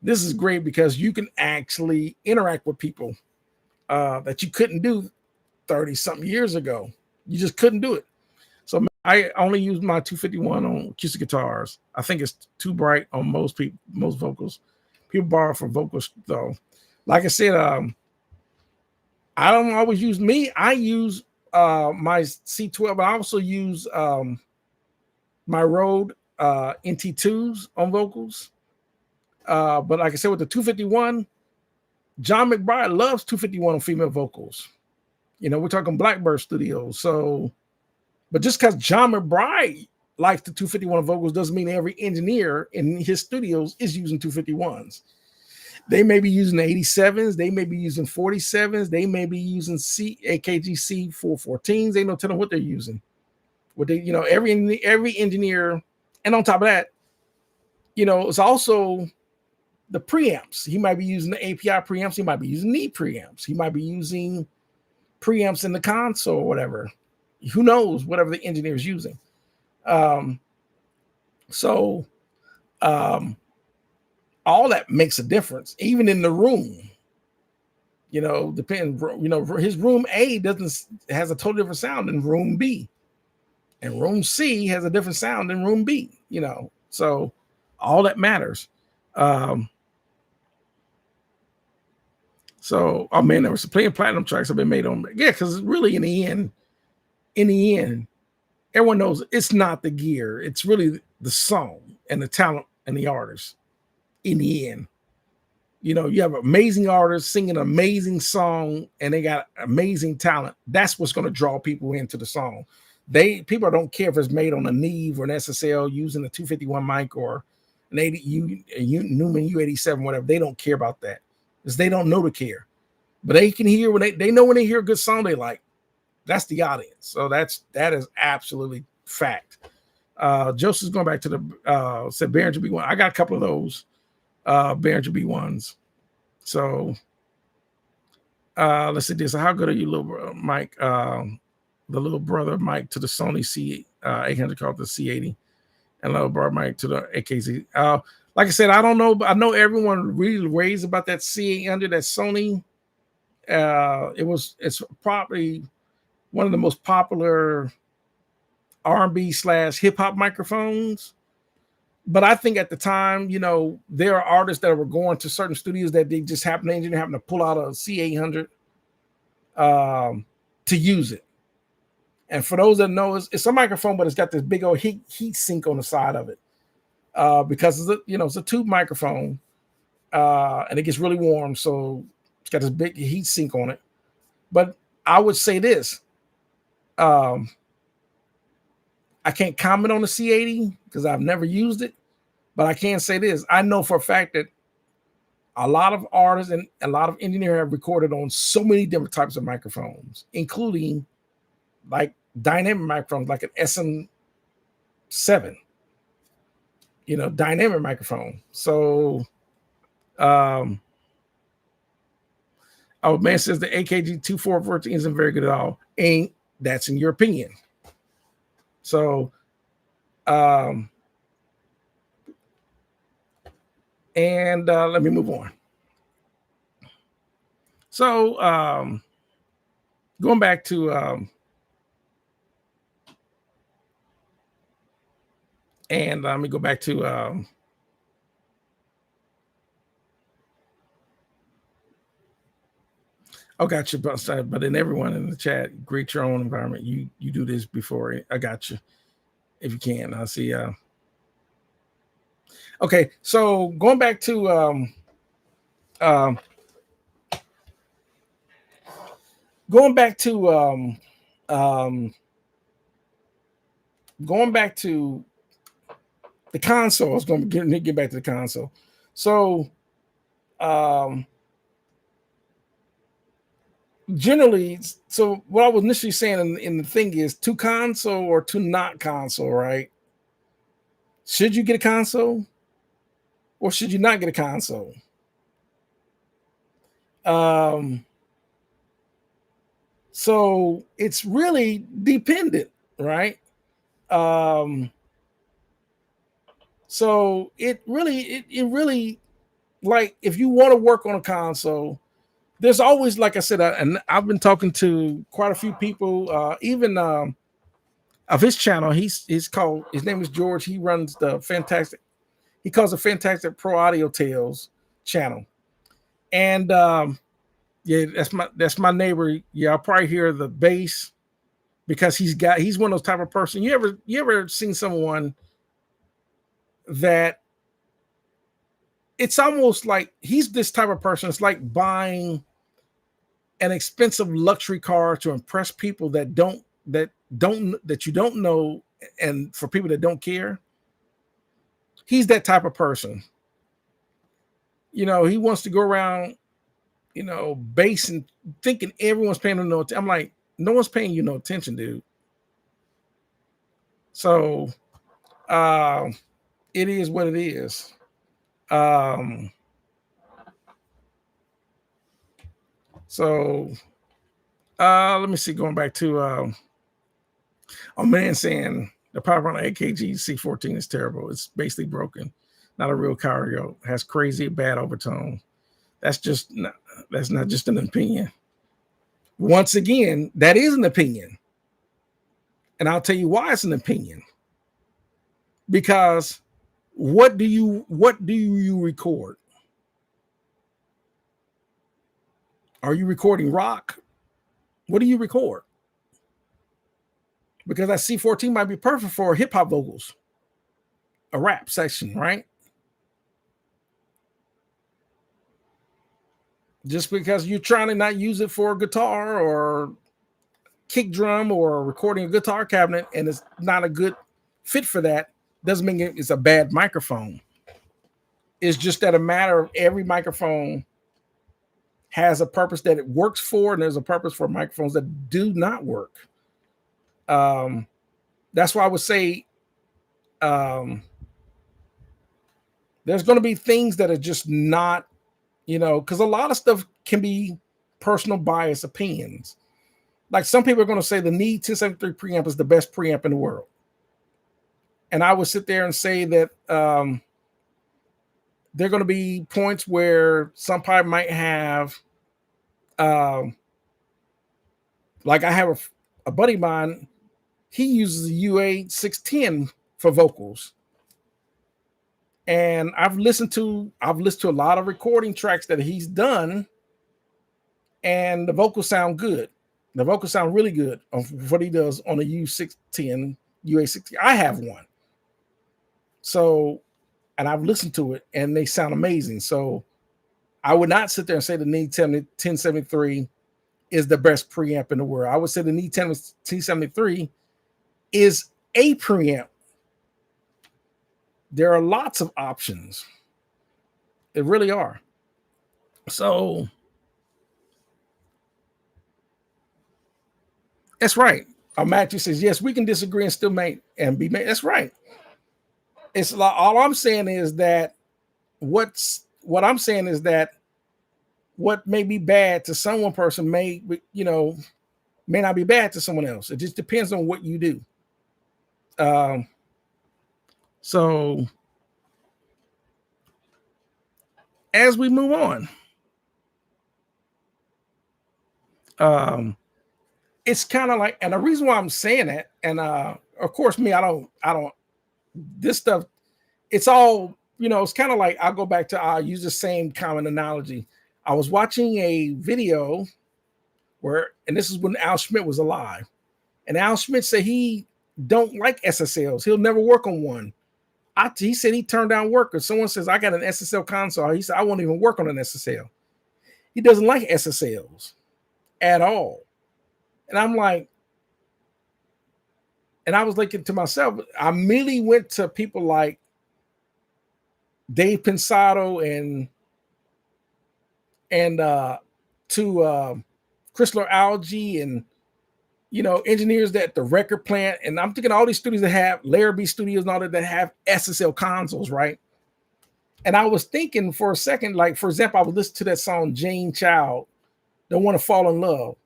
S1: is great because you can actually interact with people that you couldn't do 30 something years ago. You just couldn't do it. So I only use my 251 on acoustic guitars. I think it's too bright on most vocals. People borrow from vocals though. Like I said, I don't always use me. I use my C12, but I also use my Rode NT2s on vocals. But like I said, with the 251, John McBride loves 251 on female vocals. We're talking Blackbird Studios. So, but just because John McBride likes the 251 vocals doesn't mean every engineer in his studios is using 251s. They may be using 87s, they may be using 47s, they may be using AKG C414s. They don't tell them what they're using. What they, every engineer, and on top of that, it's also the preamps. He might be using the API preamps, he might be using knee preamps, he might be using preamps in the console or whatever. Who knows, whatever the engineer is using. All that makes a difference, even in the room. Depends. His room A has a totally different sound than room B, and room C has a different sound than room B. So all that matters. So, oh man, there was playing platinum tracks have been made on. Yeah, because really, in the end, everyone knows it's not the gear; it's really the song and the talent and the artist. In the end, you have amazing artists singing an amazing song, and they got amazing talent. That's what's going to draw people into the song. People don't care if it's made on a Neve or an SSL using a 251 mic or an Newman U87, whatever. They don't care about that because they don't know to care. But they can hear when they know when they hear a good song they like. That's the audience. So that is absolutely fact. Joseph's going back to the said Behringer B1. I got a couple of those Behringer B1s. So let's see this. How good are you, little brother Mike? The little brother Mike to the Sony C800 called the C80, and little brother Mike to the AKZ. Like I said, I don't know, but I know everyone really raised about that C800, that Sony. It's probably one of the most popular R&B / hip hop microphones. But I think at the time, there are artists that were going to certain studios that they just happen to pull out a C800 to use it. And for those that know, it's a microphone, but it's got this big old heat sink on the side of it because it's a tube microphone and it gets really warm, so it's got this big heat sink on it. But I would say this. I can't comment on the C80 because I've never used it, but I can say this. I know for a fact that a lot of artists and a lot of engineers have recorded on so many different types of microphones, including like dynamic microphones, like an SM7, dynamic microphone. So, oh man says the AKG 2414 isn't very good at all. That's in your opinion. So, and let me move on. So, going back to and let me go back to I got you, but then everyone in the chat, create your own environment. You do this before. I got you. If you can, I'll see. Okay, so going back to um, going back to going back to the console. I was going to get back to the console. So generally, so what I was initially saying in the thing is to console or to not console, right? Should you get a console or should you not get a console? So it's really dependent, right? So it really, like, if you want to work on a console, there's always, like I said, and I've been talking to quite a few people, even of his channel. He's called, his name is George. He runs the fantastic. He calls it Fantastic Pro Audio Tales channel, and yeah, that's my neighbor. Yeah, I'll probably hear the bass because he's one of those type of person. You ever seen someone that it's almost like he's this type of person. It's like buying an expensive luxury car to impress people that you don't know, and for people that don't care. He's that type of person. He wants to go around, basing, thinking everyone's paying him no attention. I'm like, no one's paying you no attention, dude. So it is what it is. So let me see, going back to a man saying the power on the AKG C14 is terrible. It's basically broken. Not a real car, yo. Has crazy bad overtone. That's not just an opinion. Once again, that is an opinion. And I'll tell you why it's an opinion. Because what do you record? Are you recording rock? What do you record? Because that C14 might be perfect for hip hop vocals, a rap section, right? Just because you're trying to not use it for a guitar or kick drum or recording a guitar cabinet and it's not a good fit for that, doesn't mean it's a bad microphone. It's just that a matter of every microphone has a purpose that it works for, and there's a purpose for microphones that do not work. That's why I would say there's going to be things that are just not, because a lot of stuff can be personal bias opinions. Like some people are going to say the Neve 1073 preamp is the best preamp in the world. And I would sit there and say that there are going to be points where some people might have, like I have a buddy of mine, he uses a UA 610 for vocals. And I've listened to a lot of recording tracks that he's done, and the vocals sound good. The vocals sound really good on what he does on a U610, UA610. I have one. So, and I've listened to it and they sound amazing. So I would not sit there and say the Neve 1073 is the best preamp in the world. I would say the Neve 1073 is a preamp. There are lots of options. There really are. So that's right. Matthew says, yes, we can disagree and still make and be made. That's right. It's like, all I'm saying is that what I'm saying is that what may be bad to one person may not be bad to someone else. It just depends on what you do. So as we move on, it's kind of like, and the reason why I'm saying that, and of course, me, I don't, this stuff, it's all, it's kind of like, I'll go back to, I'll use the same common analogy. I was watching a video where, and this is when Al Schmidt was alive, and Al Schmidt said he don't like SSLs. He'll never work on one. He said he turned down work. If someone says, I got an SSL console, he said, I won't even work on an SSL. He doesn't like SSLs at all. And I'm like, and I was thinking to myself, I immediately went to people like Dave Pensado and to Chrysler Algae and engineers that the record plant, and I'm thinking all these studios that have Larrabee Studios and all that have SSL consoles, right? And I was thinking for a second, like for example, I was listening to that song Jane Child, Don't Want to Fall in Love,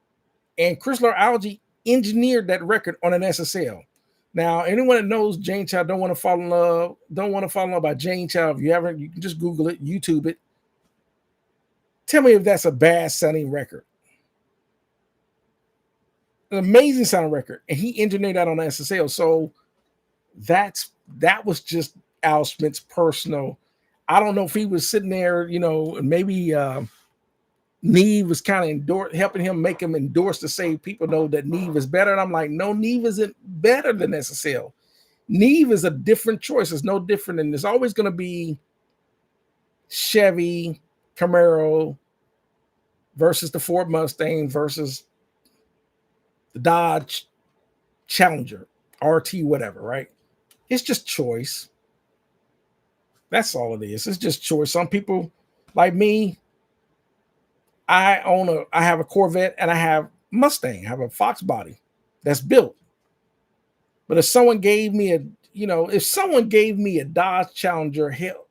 S1: and Chrysler Algae engineered that record on an SSL. Now, anyone that knows Jane Child, Don't Want to Fall in Love by Jane Child, if you haven't, you can just Google it, YouTube it. Tell me if that's a bad sounding record. An amazing sounding record, and he engineered that on SSL. So that was just Al Schmidt's personal. I don't know if he was sitting there, maybe Neve was kind of helping him, make him endorse to say people know that Neve is better. And I'm like, no, Neve isn't better than SSL. Neve is a different choice. It's no different. And there's always going to be Chevy, Camaro versus the Ford Mustang versus the Dodge Challenger, RT, whatever, right? It's just choice. That's all it is. It's just choice. Some people like me, I have a Corvette and I have Mustang. I have a Fox body that's built. But if someone gave me a Dodge Challenger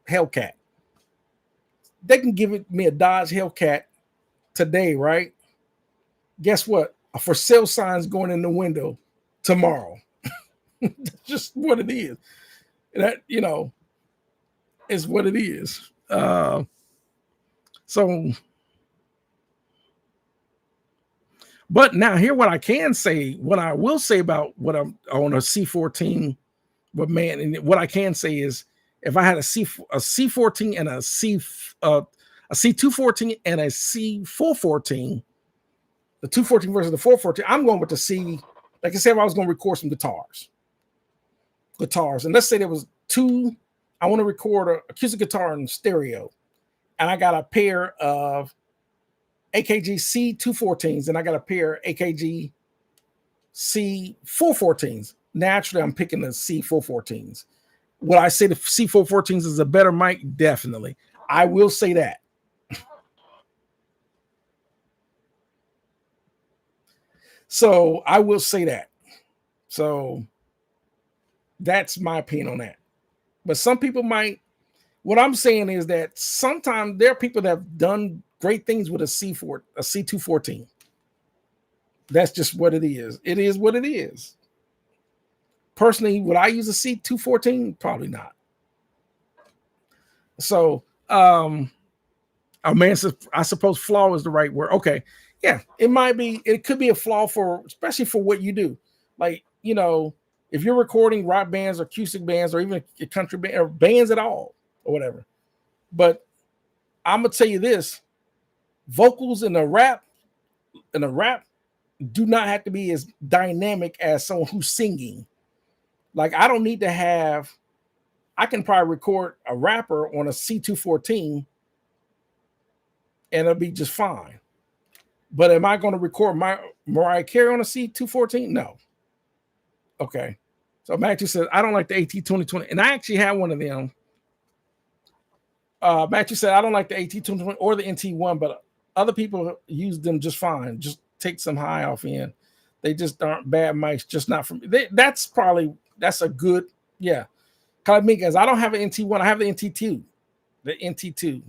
S1: Hellcat, they can give me a Dodge Hellcat today, right? Guess what? A for sale sign's going in the window tomorrow. That's just what it is. That, is what it is. But now here, what I will say about what I'm on a C14, but man, and what I can say is if I had a C14 and a C214 and a C414, the 214 versus the 414, I'm going with the C. Like I said, if I was going to record some guitars, and let's say there was I want to record an acoustic guitar in stereo, and I got a pair of AKG C214s, and I got a pair of AKG C414s. Naturally, I'm picking the C414s. Would I say the C414s is a better mic? Definitely. I will say that. So I will say that. So that's my opinion on that. But some people might. What I'm saying is that sometimes there are people that have done great things with a C214. That's just what it is. It is what it is. Personally, would I use a C214? Probably not. So, I suppose flaw is the right word. Okay. Yeah, it might be. It could be a flaw especially for what you do. Like, if you're recording rock bands or acoustic bands or even a country band or bands at all or whatever. But I'm gonna tell you this: vocals in a rap do not have to be as dynamic as someone who's singing. Like, I don't need to have. I can probably record a rapper on a C214, and it'll be just fine. But am I going to record Mariah Carey on a C214? No. Okay. So Matthew says, I don't like the AT2020. And I actually have one of them. Matthew said, I don't like the AT2020 or the NT1, but other people use them just fine. Just take some high off in. They just aren't bad mics, just not for me. That's a good, yeah. Kind of me, guys. I don't have an NT1. I have the NT2. The NT2.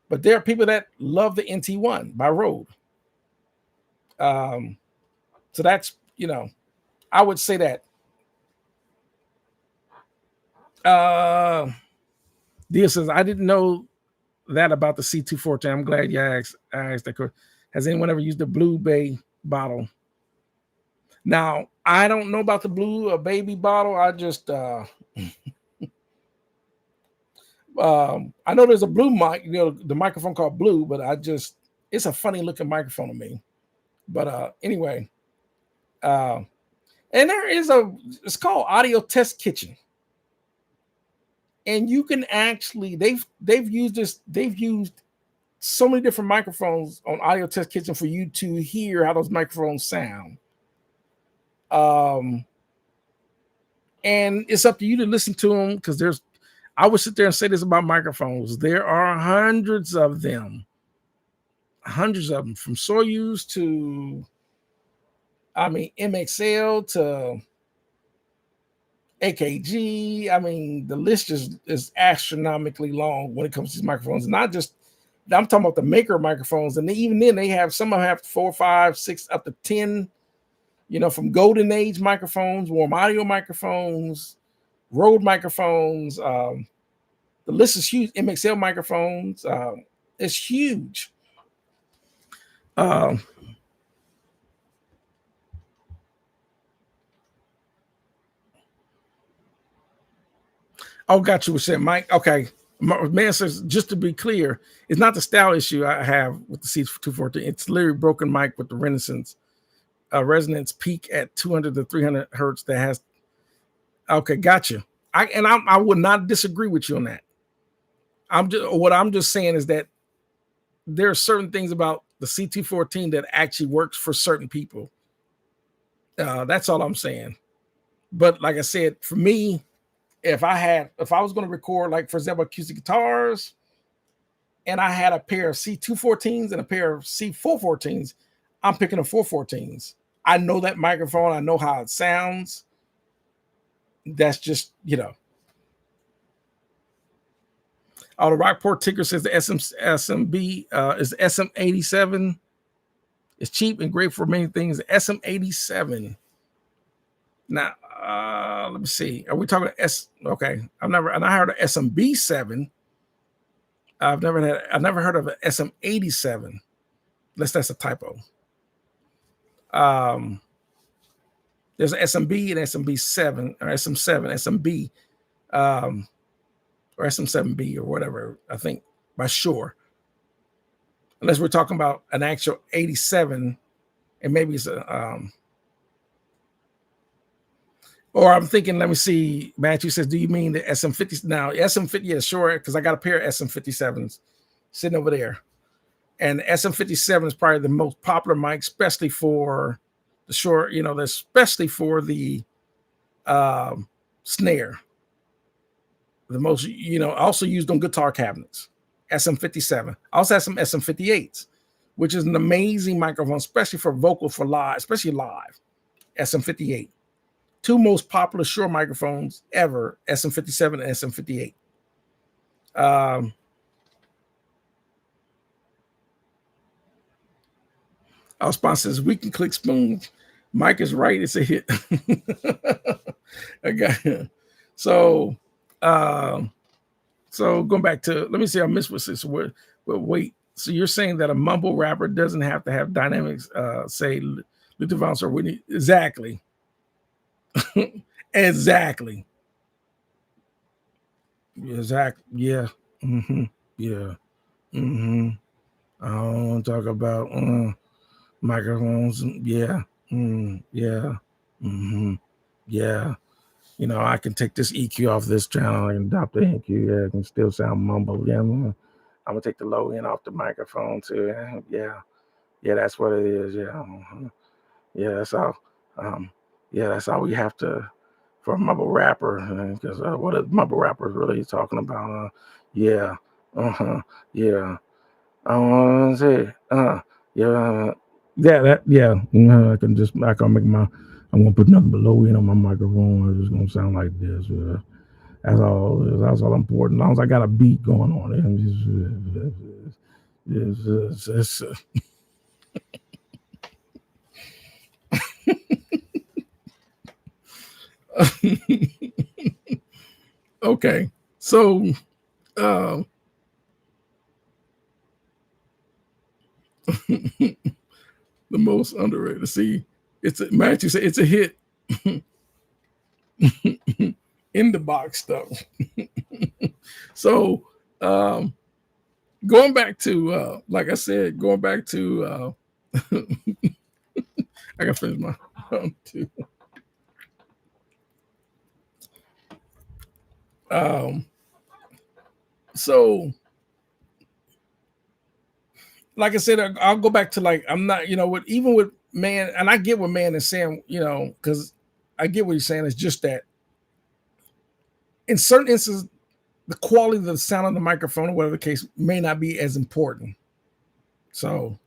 S1: But there are people that love the NT1 by Rode. So that's, I would say that. Dia says, I didn't know that about the C214. I'm glad you asked that. Has anyone ever used the Blue Bay bottle? Now, I don't know about the blue baby bottle. I just I know there's a blue mic, the microphone called Blue, but it's a funny looking microphone to me. But anyway, uh, and it's called Audio Test Kitchen, and you can actually they've used so many different microphones on Audio Test Kitchen for you to hear how those microphones sound. And it's up to you to listen to them because I would sit there and say this about microphones. There are hundreds of them from Soyuz to, MXL to AKG. I mean, the list is astronomically long when it comes to these microphones. Not just, I'm talking about the maker microphones, and even then, some of them have 4, 5, 6, up to 10. From Golden Age microphones, Warm Audio microphones, Rode microphones. The list is huge. MXL microphones. It's huge. Oh, got you. What saying, Mike? Okay. Man says, just to be clear, it's not the style issue I have with the C214. It's literally broken mic with the resonance peak at 200 to 300 hertz that has. Okay, gotcha. I would not disagree with you on that. I'm just saying is that there are certain things about the C214 that actually works for certain people. That's all I'm saying. But like I said, for me, if I was going to record, like for example, acoustic guitars, and I had a pair of C214s and a pair of C414s, I'm picking the 414s. I know that microphone. I know how it sounds. That's just, Oh, the Rockport ticker says the SMB is SM87. It's cheap and great for many things. SM87. Now, let me see. Are we talking S? Okay, I heard of SMB7. I've never heard of an SM87. Unless that's a typo. There's an SMB and SMB7 or SM7, SMB, or SM7B or whatever. I think by Shure. Unless we're talking about an actual 87, and maybe it's a or I'm thinking, let me see. Matthew says, do you mean the SM50? Now, SM50, yeah, sure, because I got a pair of SM57s sitting over there. And the SM57 is probably the most popular mic, especially for the short, especially for the snare. The most, also used on guitar cabinets. SM57. I also have some SM58s, which is an amazing microphone, especially for vocal for live, especially live. SM58. Two most popular Shure microphones ever, SM57 and SM58. Our sponsor says, we can click spoon. Mike is right. It's a hit. Okay. So going back to, let me see, I missed what's this. Wait. So you're saying that a mumble rapper doesn't have to have dynamics, say Luther Vandross or Whitney? Exactly. Exactly. Exactly. Yeah. Mm-hmm. Yeah. Mm-hmm. I don't want to talk about microphones. Yeah. Yeah. Mm-hmm. Yeah. I can take this EQ off this channel and adopt the EQ. Yeah, it can still sound mumble. Yeah. I'm gonna take the low end off the microphone too. Yeah. Yeah, that's what it is. Yeah. Mm-hmm. Yeah, that's all. Yeah, that's all we have to for a mumble rapper, because what a mumble rapper is really talking about. Yeah, yeah. I want to say, yeah, yeah. I can make I'm gonna put nothing but low end on my microphone. It's just gonna sound like this. That's all. That's all important. As long as I got a beat going on it. Okay, so the most underrated. See, It's a Matthew said it's a hit in the box stuff. So going back to like I said, going back to I gotta finish my too. So like I said, I'll go back to like I'm not, what even with man, and I get what man is saying, because I get what he's saying. It's just that in certain instances, the quality of the sound of the microphone or whatever the case may not be as important. So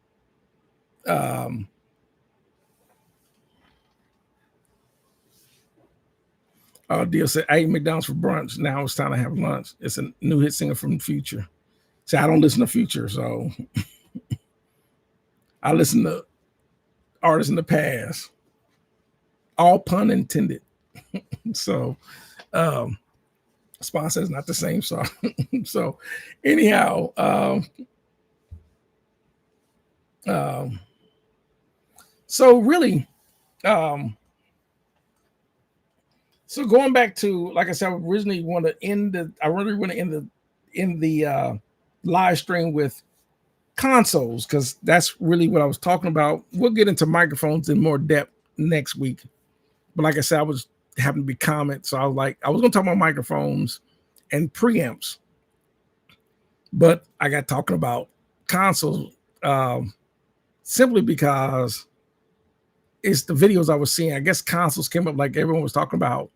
S1: Deal said, I ate McDonald's for brunch. Now it's time to have lunch. It's a new hit singer from the future. See, I don't listen to Future, so I listen to artists in the past. All pun intended. So Spawn says not the same song. So anyhow, so really, so going back to, like I said, I originally want to end the live stream with consoles, because that's really what I was talking about. We'll get into microphones in more depth next week. But like I said, I was happened to be comments, so I was going to talk about microphones and preamps, but I got talking about consoles simply because it's the videos I was seeing. I guess consoles came up, like everyone was talking about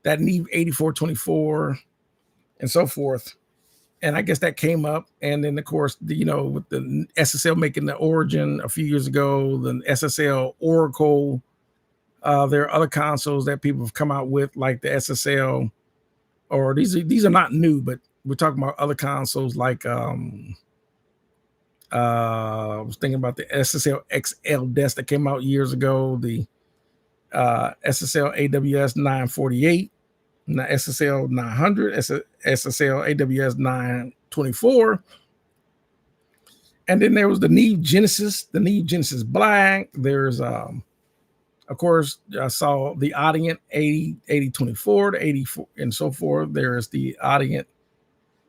S1: that Neve 8424 and so forth. And I guess that came up. And then, of course, with the SSL making the Origin a few years ago, the SSL Oracle, there are other consoles that people have come out with, like the SSL, or these are not new, but we're talking about other consoles like I was thinking about the SSL XL desk that came out years ago, the SSL AWS 948, SSL 900, SSL AWS 924. And then there was the Neve Genesis, Black. There's of course, I saw the Audient 8024 to 84 and so forth. There's the Audient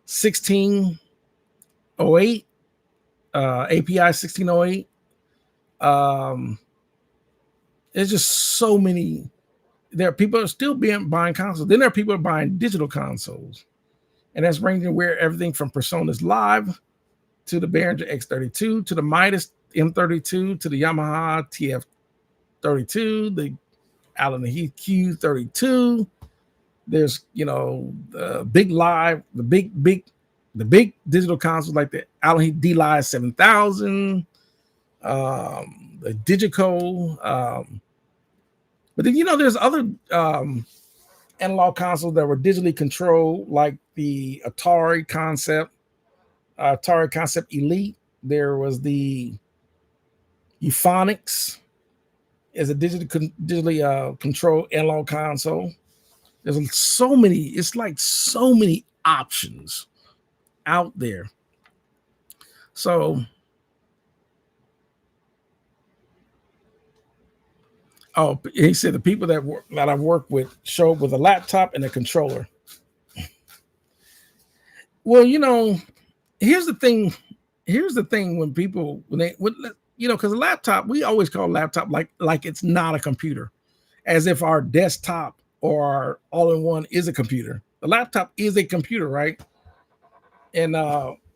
S1: 1608, API 1608. There's just so many. There are people still buying consoles. Then there are people buying digital consoles. And that's ranging where everything from Personas Live to the Behringer X32 to the Midas M32 to the Yamaha TF32, the Allen Heath Q32. There's the big live, the big digital consoles like the Allen Heath D-Live 7000, the Digico. But then there's other analog consoles that were digitally controlled, like the Atari Concept Elite. There was the Euphonics as a digitally controlled analog console. There's so many. It's like so many options out there. So, he said the people that I've worked with show up with a laptop and a controller. Well, here's the thing. Here's the thing when because a laptop, we always call a laptop like it's not a computer, as if our desktop or our all-in-one is a computer. The laptop is a computer, right? And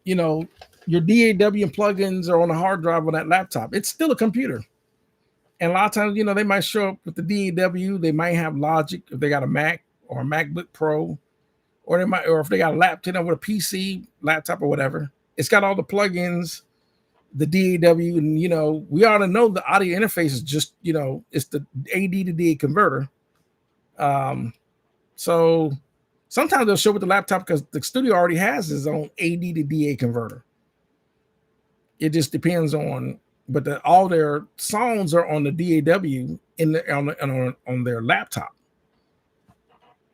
S1: your DAW and plugins are on a hard drive on that laptop. It's still a computer. And a lot of times, they might show up with the DAW. They might have Logic if they got a Mac or a MacBook Pro, or if they got a laptop with a PC, laptop or whatever. It's got all the plugins, the DAW, and we ought to know the audio interface is just it's the AD to DA converter. So sometimes they'll show up with the laptop because the studio already has its own AD to DA converter. It just depends on. But all their songs are on the DAW on their laptop.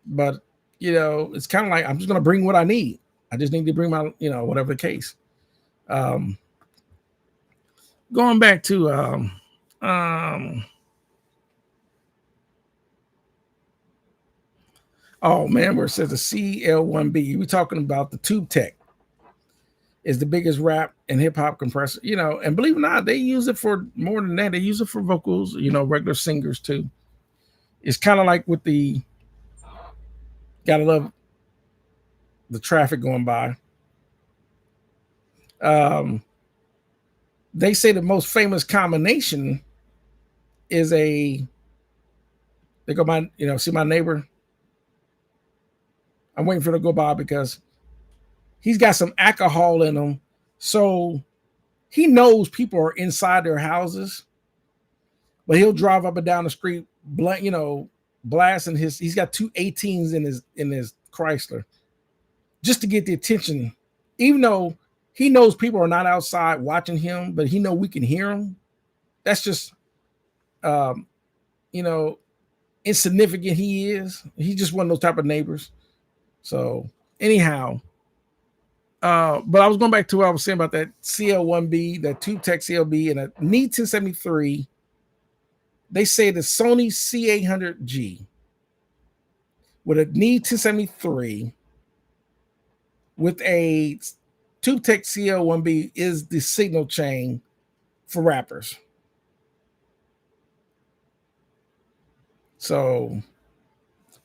S1: But it's kind of like, I'm just going to bring what I need. I just need to bring my whatever the case. Going back to Oh man, where it says the CL1B, we're talking about the Tube Tech is the biggest rap and hip hop compressor, and believe it or not, they use it for more than that. They use it for vocals, regular singers too. It's kind of like with the gotta love the traffic going by. Um, they say the most famous combination is they go by, see my neighbor. I'm waiting for it to go by because he's got some alcohol in him. So he knows people are inside their houses, but he'll drive up and down the street, blasting he's got two 18s in his Chrysler just to get the attention, even though he knows people are not outside watching him, but he know we can hear him. That's just, um, you know, insignificant he is. He's just one of those type of neighbors. So anyhow, but I was going back to what I was saying about that CL1B, that Tube Tech CLB, and a Need 1073. They say the Sony C800G with a Need 1073 with a Tube Tech CL1B is the signal chain for rappers. So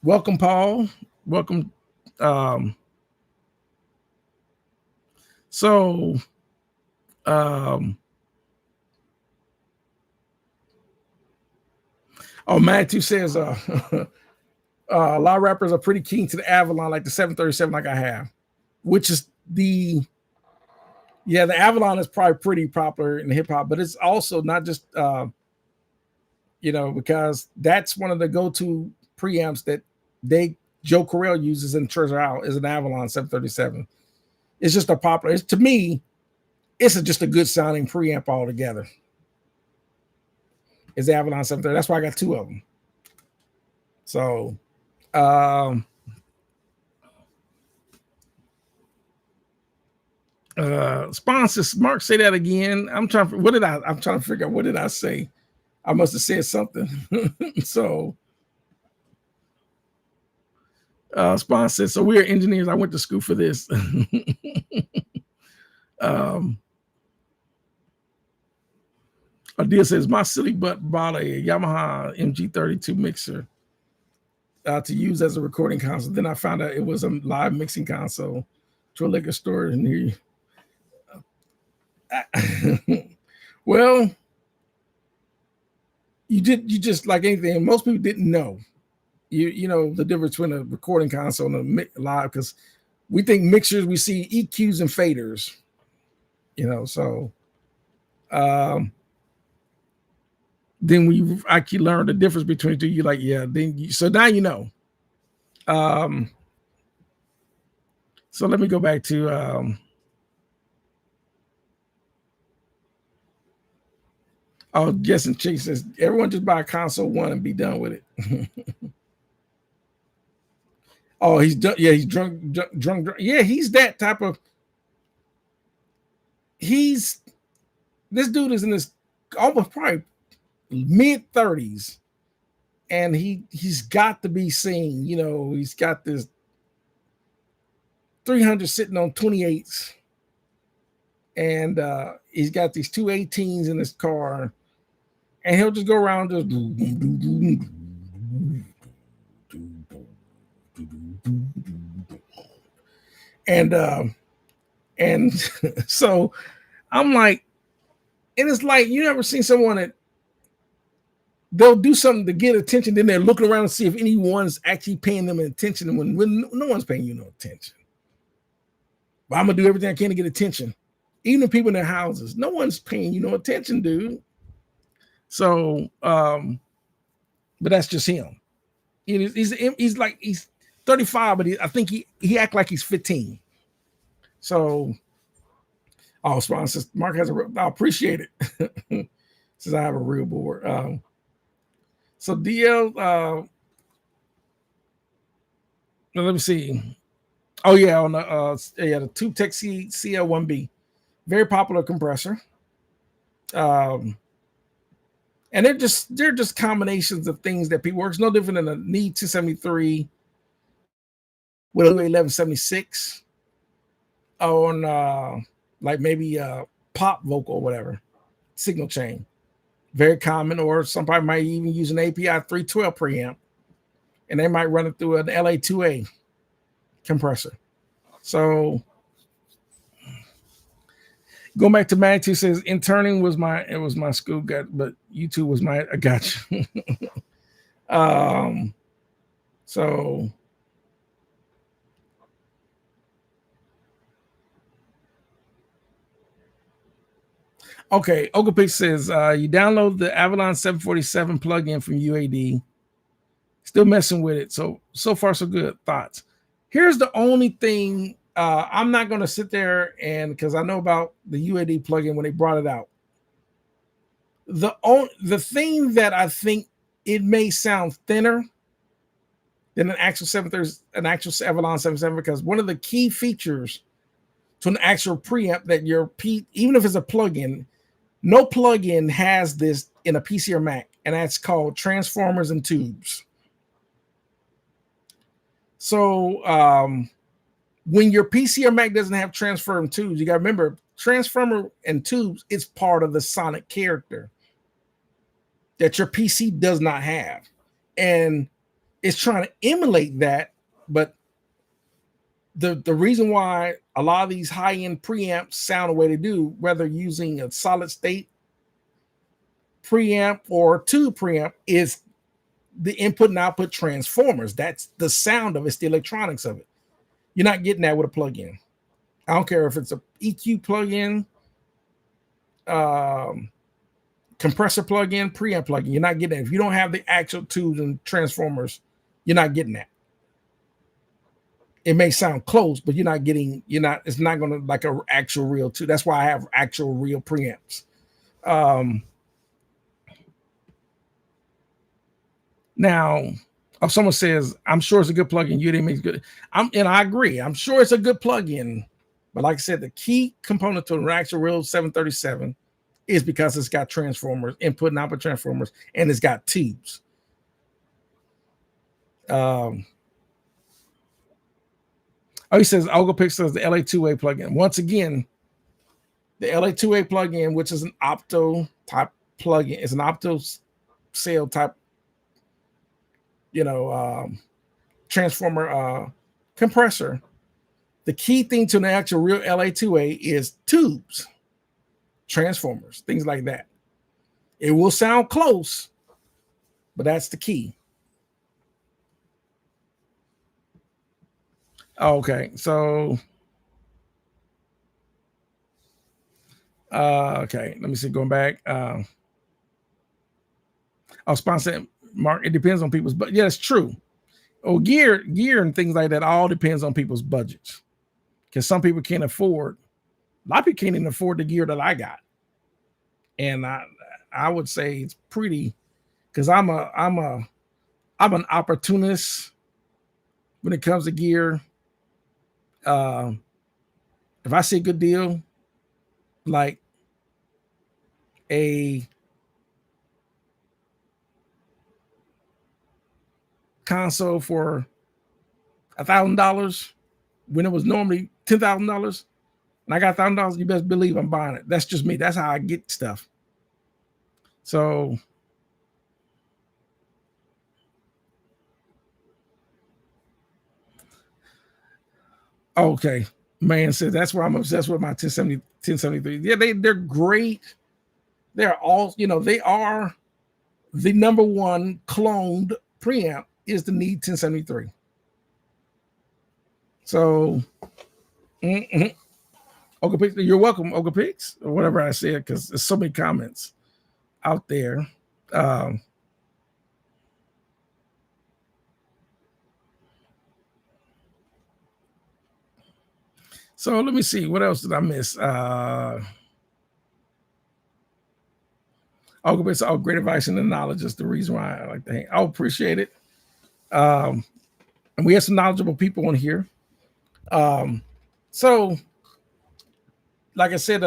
S1: welcome, Paul. Welcome. So Matthew says a lot of rappers are pretty keen to the Avalon, like the 737, like I have, which is the Avalon is probably pretty popular in hip hop, but it's also not just because that's one of the go-to preamps that Joe Correll uses in Treasure Isle is an Avalon 737. It's just a popular. To me, it's just a good sounding preamp altogether. Is the Avalon 730. That's why I got two of them. So, sponsors, Mark, say that again. I'm trying to figure out what did I say? I must have said something. So, sponsors. So we are engineers. I went to school for this. Adia says my silly butt bought a Yamaha MG32 mixer to use as a recording console. Then I found out it was a live mixing console to a liquor store near you. Well, you just like anything. Most people didn't know. You know the difference between a recording console and a live, because we think mixers, we see EQs and faders. So then we actually learn the difference between the two. You're like, yeah, so now you know. So let me go back to Guessing Chick says everyone just buy a console one and be done with it. Oh, he's done. Yeah, he's drunk. Yeah, he's that type of. This dude is in his almost probably mid-30s, and he's got to be seen. He's got this 300 sitting on 28s, and he's got these two 18s in his car, and he'll just go around just and so I'm like, and it's like you never seen someone that they'll do something to get attention, then they're looking around to see if anyone's actually paying them attention, when no one's paying you no attention. But I'm gonna do everything I can to get attention. Even the people in their houses, no one's paying you no attention, dude. So, but that's just him. He's like he's 35, but I think he act like he's 15. So, sponsors, Mark has I appreciate it. Since I have a real board. So DL, let me see. Oh yeah, on the Tube Tech CL1B, very popular compressor. And they're just combinations of things that people work. It's no different than a Need 273 with a 1176 on like maybe pop vocal or whatever, signal chain. Very common, or somebody might even use an API 312 preamp, and they might run it through an LA2A compressor. So going back to Matthew says interning was my school gut, but YouTube was my I got you. So okay, Ogapix says you download the Avalon 747 plugin from UAD. Still messing with it. So far so good. Thoughts. Here's the only thing. I'm not going to sit there and because I know about the UAD plugin when they brought it out. The thing that I think it may sound thinner than an actual Avalon 77, because one of the key features to an actual preamp that your even if it's a plugin, no plugin has this in a PC or Mac, and that's called transformers and tubes. So when your PC or Mac doesn't have transformer and tubes, you got to remember transformer and tubes is part of the sonic character that your PC does not have, and it's trying to emulate that. But the reason why a lot of these high-end preamps sound the way they do, whether using a solid state preamp or tube preamp, is the input and output transformers. That's the sound of it. It's the electronics of it. You're not getting that with a plugin. I don't care if it's a EQ plugin, compressor plugin, preamp plugin. You're not getting it. If you don't have the actual tubes and transformers, you're not getting that. It may sound close, but it's not going to like an actual real tube. That's why I have actual real preamps. Now, if someone says, I'm sure it's a good plugin, Udemy makes good. And I agree. I'm sure it's a good plugin. But like I said, the key component to an actual real 737 is because it's got transformers, input and output transformers, and it's got tubes. He says, Ogapix says the LA2A plugin. Once again, the LA2A plugin, which is an opto type plugin, is an opto cell type, transformer compressor. The key thing to the actual real LA2A is tubes, transformers, things like that. It will sound close, but that's the key. Okay, so okay, let me see. Going back, I'll sponsor Mark. It depends on people's, but yeah, it's true. Oh, gear and things like that all depends on people's budgets, because some people can't afford. A lot of people can't even afford the gear that I got, and I would say it's pretty, because I'm an opportunist when it comes to gear. If I see a good deal, like a console for $1,000 when it was normally $10,000, and I got $1,000, you best believe I'm buying it. That's just me. That's how I get stuff. So okay, man says that's why I'm obsessed with my 1073. Yeah, they're great. They're all, they are the number one cloned preamp is the Need 1073. So, Ogapix, you're welcome, Ogapix, or whatever I said, because there's so many comments out there. So let me see, what else did I miss? Ogapix, great advice and the knowledge is the reason why I like to hang. I appreciate it. And we have some knowledgeable people on here. So like I said,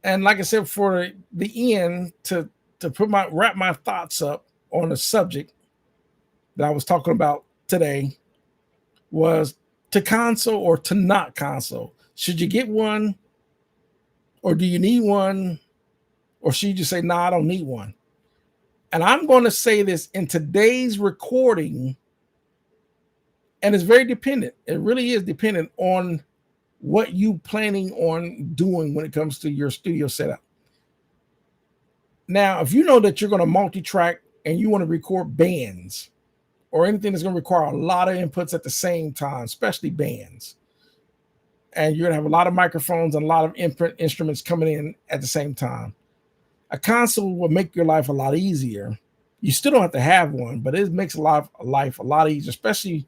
S1: and like I said, for the end to wrap my thoughts up on the subject that I was talking about today, was to console or to not console. Should you get one, or do you need one, or should you just say, "Nah, I don't need one"? And I'm going to say this in today's recording, and it's very dependent. It really is dependent on what you planning on doing when it comes to your studio setup. Now, if you know that you're going to multi-track and you want to record bands or anything that's going to require a lot of inputs at the same time, especially bands, and you're going to have a lot of microphones and a lot of input instruments coming in at the same time, a console will make your life a lot easier. You still don't have to have one, but it makes life a lot easier, especially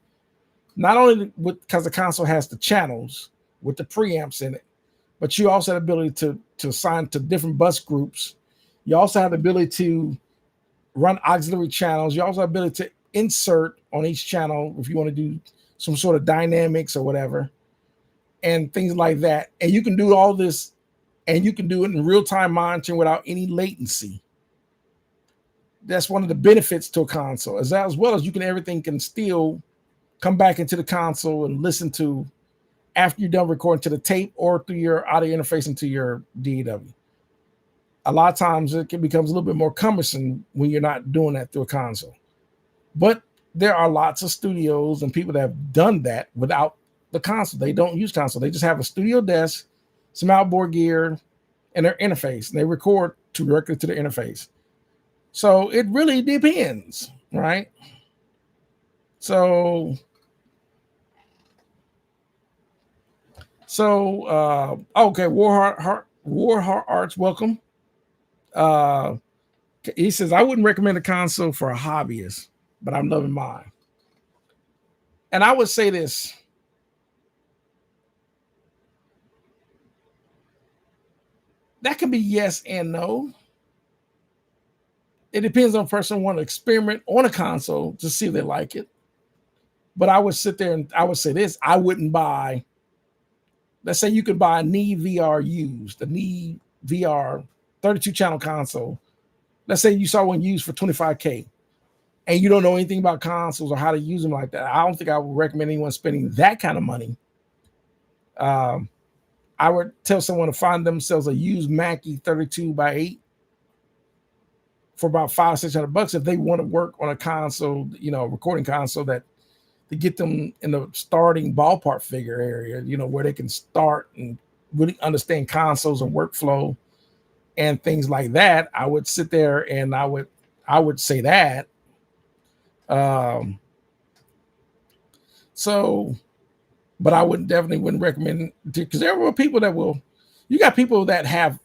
S1: not only because the console has the channels with the preamps in it, but you also have the ability to assign to different bus groups. You also have the ability to run auxiliary channels. You also have the ability to insert on each channel if you want to do some sort of dynamics or whatever, and things like that. And you can do all this, and you can do it in real-time monitoring without any latency. That's one of the benefits to a console, as well as everything can still come back into the console and listen to after you're done recording to the tape or through your audio interface into your DAW. A lot of times it becomes a little bit more cumbersome when you're not doing that through a console. But there are lots of studios and people that have done that without the console. They don't use console. They just have a studio desk, some outboard gear, and their interface. And they record directly to the interface. So it really depends, right? So okay, Warheart Arts, welcome. He says, I wouldn't recommend a console for a hobbyist, but I'm loving mine. And I would say this. That can be yes and no. It depends on the person who want to experiment on a console to see if they like it. But I would sit there and I would say this. I wouldn't buy, let's say you could buy a Neve VR used, the Neve VR 32 channel console. Let's say you saw one used for $25K and you don't know anything about consoles or how to use them like that. I don't think I would recommend anyone spending that kind of money. I would tell someone to find themselves a used Mackie 32x8 for about $500-600 if they want to work on a console, recording console that to get them in the starting ballpark figure area, where they can start and really understand consoles and workflow and things like that. I would sit there and I would say that. But I wouldn't recommend, because there were people you got people that have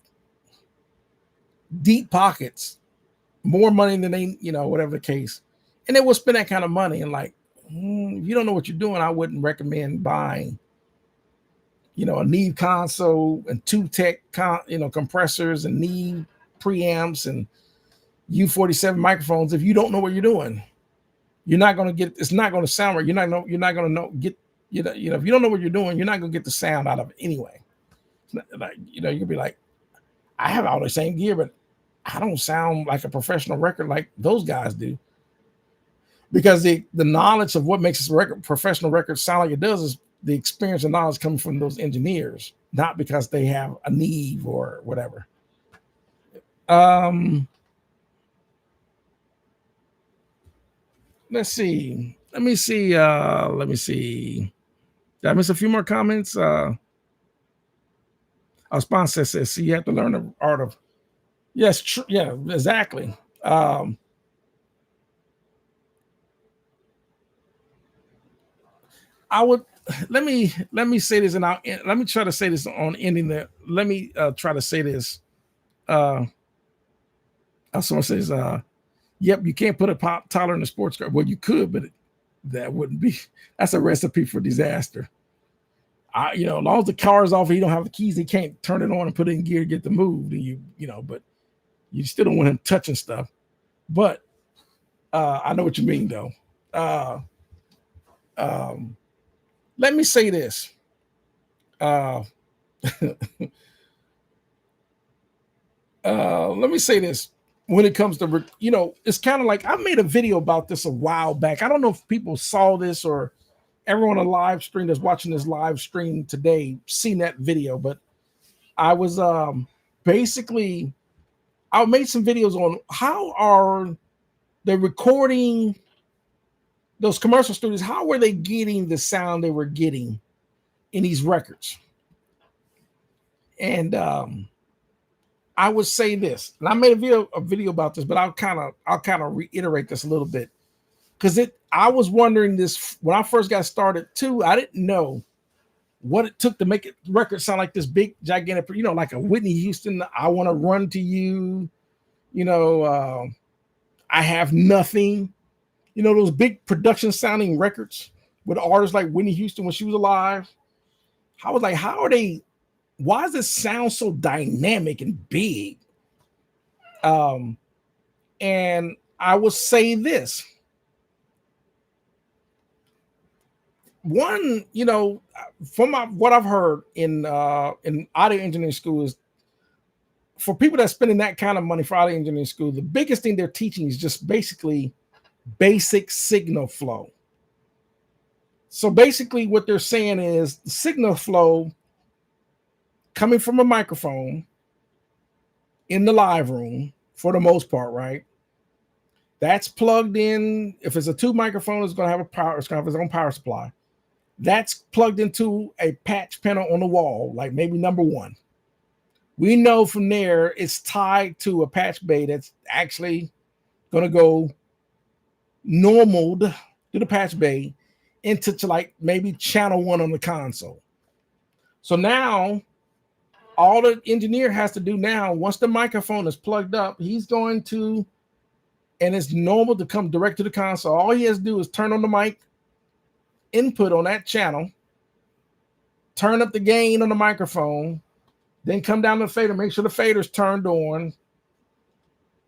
S1: deep pockets, more money than they, whatever the case, and they will spend that kind of money. And like, if you don't know what you're doing, I wouldn't recommend buying, a Neve console and two tech, compressors and Neve preamps and U47 microphones. If you don't know what you're doing, you're not going to get. It's not going to sound right. You're not going to know. If you don't know what you're doing, you're not going to get the sound out of it anyway. Like, you'll be like, I have all the same gear, but I don't sound like a professional record like those guys do. Because the knowledge of what makes a professional record sound like it does is the experience and knowledge coming from those engineers, not because they have a Neve or whatever. Let's see. Let me see. Did I miss a few more comments? Our sponsor says, so you have to learn the art of. Yes, yeah, exactly. I would let me say this, and let me try to say this on ending the. Let me try to say this. Someone says, "Yep, you can't put a pop toddler in a sports car." Well, you could, but that wouldn't be. That's a recipe for disaster. As long as the car is off, you don't have the keys. He can't turn it on and put it in gear to get the move. But you still don't want him touching stuff. But I know what you mean, though. Let me say this. Let me say this. When it comes to, it's kind of like I made a video about this a while back. I don't know if people saw this or everyone on the live stream that's watching this live stream today seen that video, but I was basically I made some videos on how are they recording those commercial studios, how were they getting the sound they were getting in these records? And I would say this, and I made a video about this, but I'll kind of reiterate this a little bit, because I was wondering this when I first got started too. I didn't know what it took to make it record sound like this big, gigantic, like a Whitney Houston, I Want to Run to You, I Have Nothing, those big production sounding records with artists like Whitney Houston when she was alive. I was like, why does this sound so dynamic and big? And I will say this. One, from what I've heard in audio engineering school is, for people that's spending that kind of money for audio engineering school, the biggest thing they're teaching is just basically basic signal flow. So basically what they're saying is the signal flow coming from a microphone in the live room, for the most part, right? That's plugged in. If it's a tube microphone, it's going to have it's going to have its own power supply. That's plugged into a patch panel on the wall, like maybe number one. We know from there it's tied to a patch bay that's actually going to go normal to the patch bay into like maybe channel one on the console. So now all the engineer has to do now, once the microphone is plugged up, he's going to, and it's normal to come direct to the console. All he has to do is turn on the mic input on that channel, turn up the gain on the microphone, then come down to the fader, make sure the fader's turned on.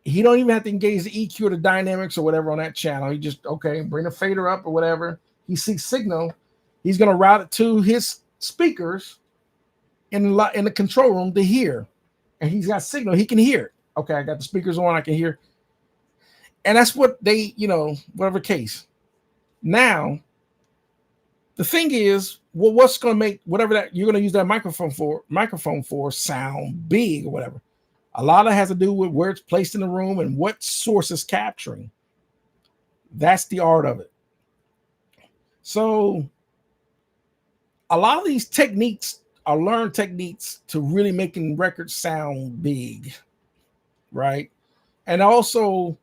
S1: He don't even have to engage the EQ or the dynamics or whatever on that channel. He just, bring the fader up or whatever. He sees signal. He's going to route it to his speakers in the control room to hear. And he's got signal. He can hear it. Okay, I got the speakers on. I can hear. And that's what they, whatever case. Now, the thing is, well, what's going to make whatever that you're going to use that microphone for sound big or whatever? A lot of it has to do with where it's placed in the room and what source is capturing. That's the art of it. So a lot of these techniques are learned techniques to really making records sound big, right? And also,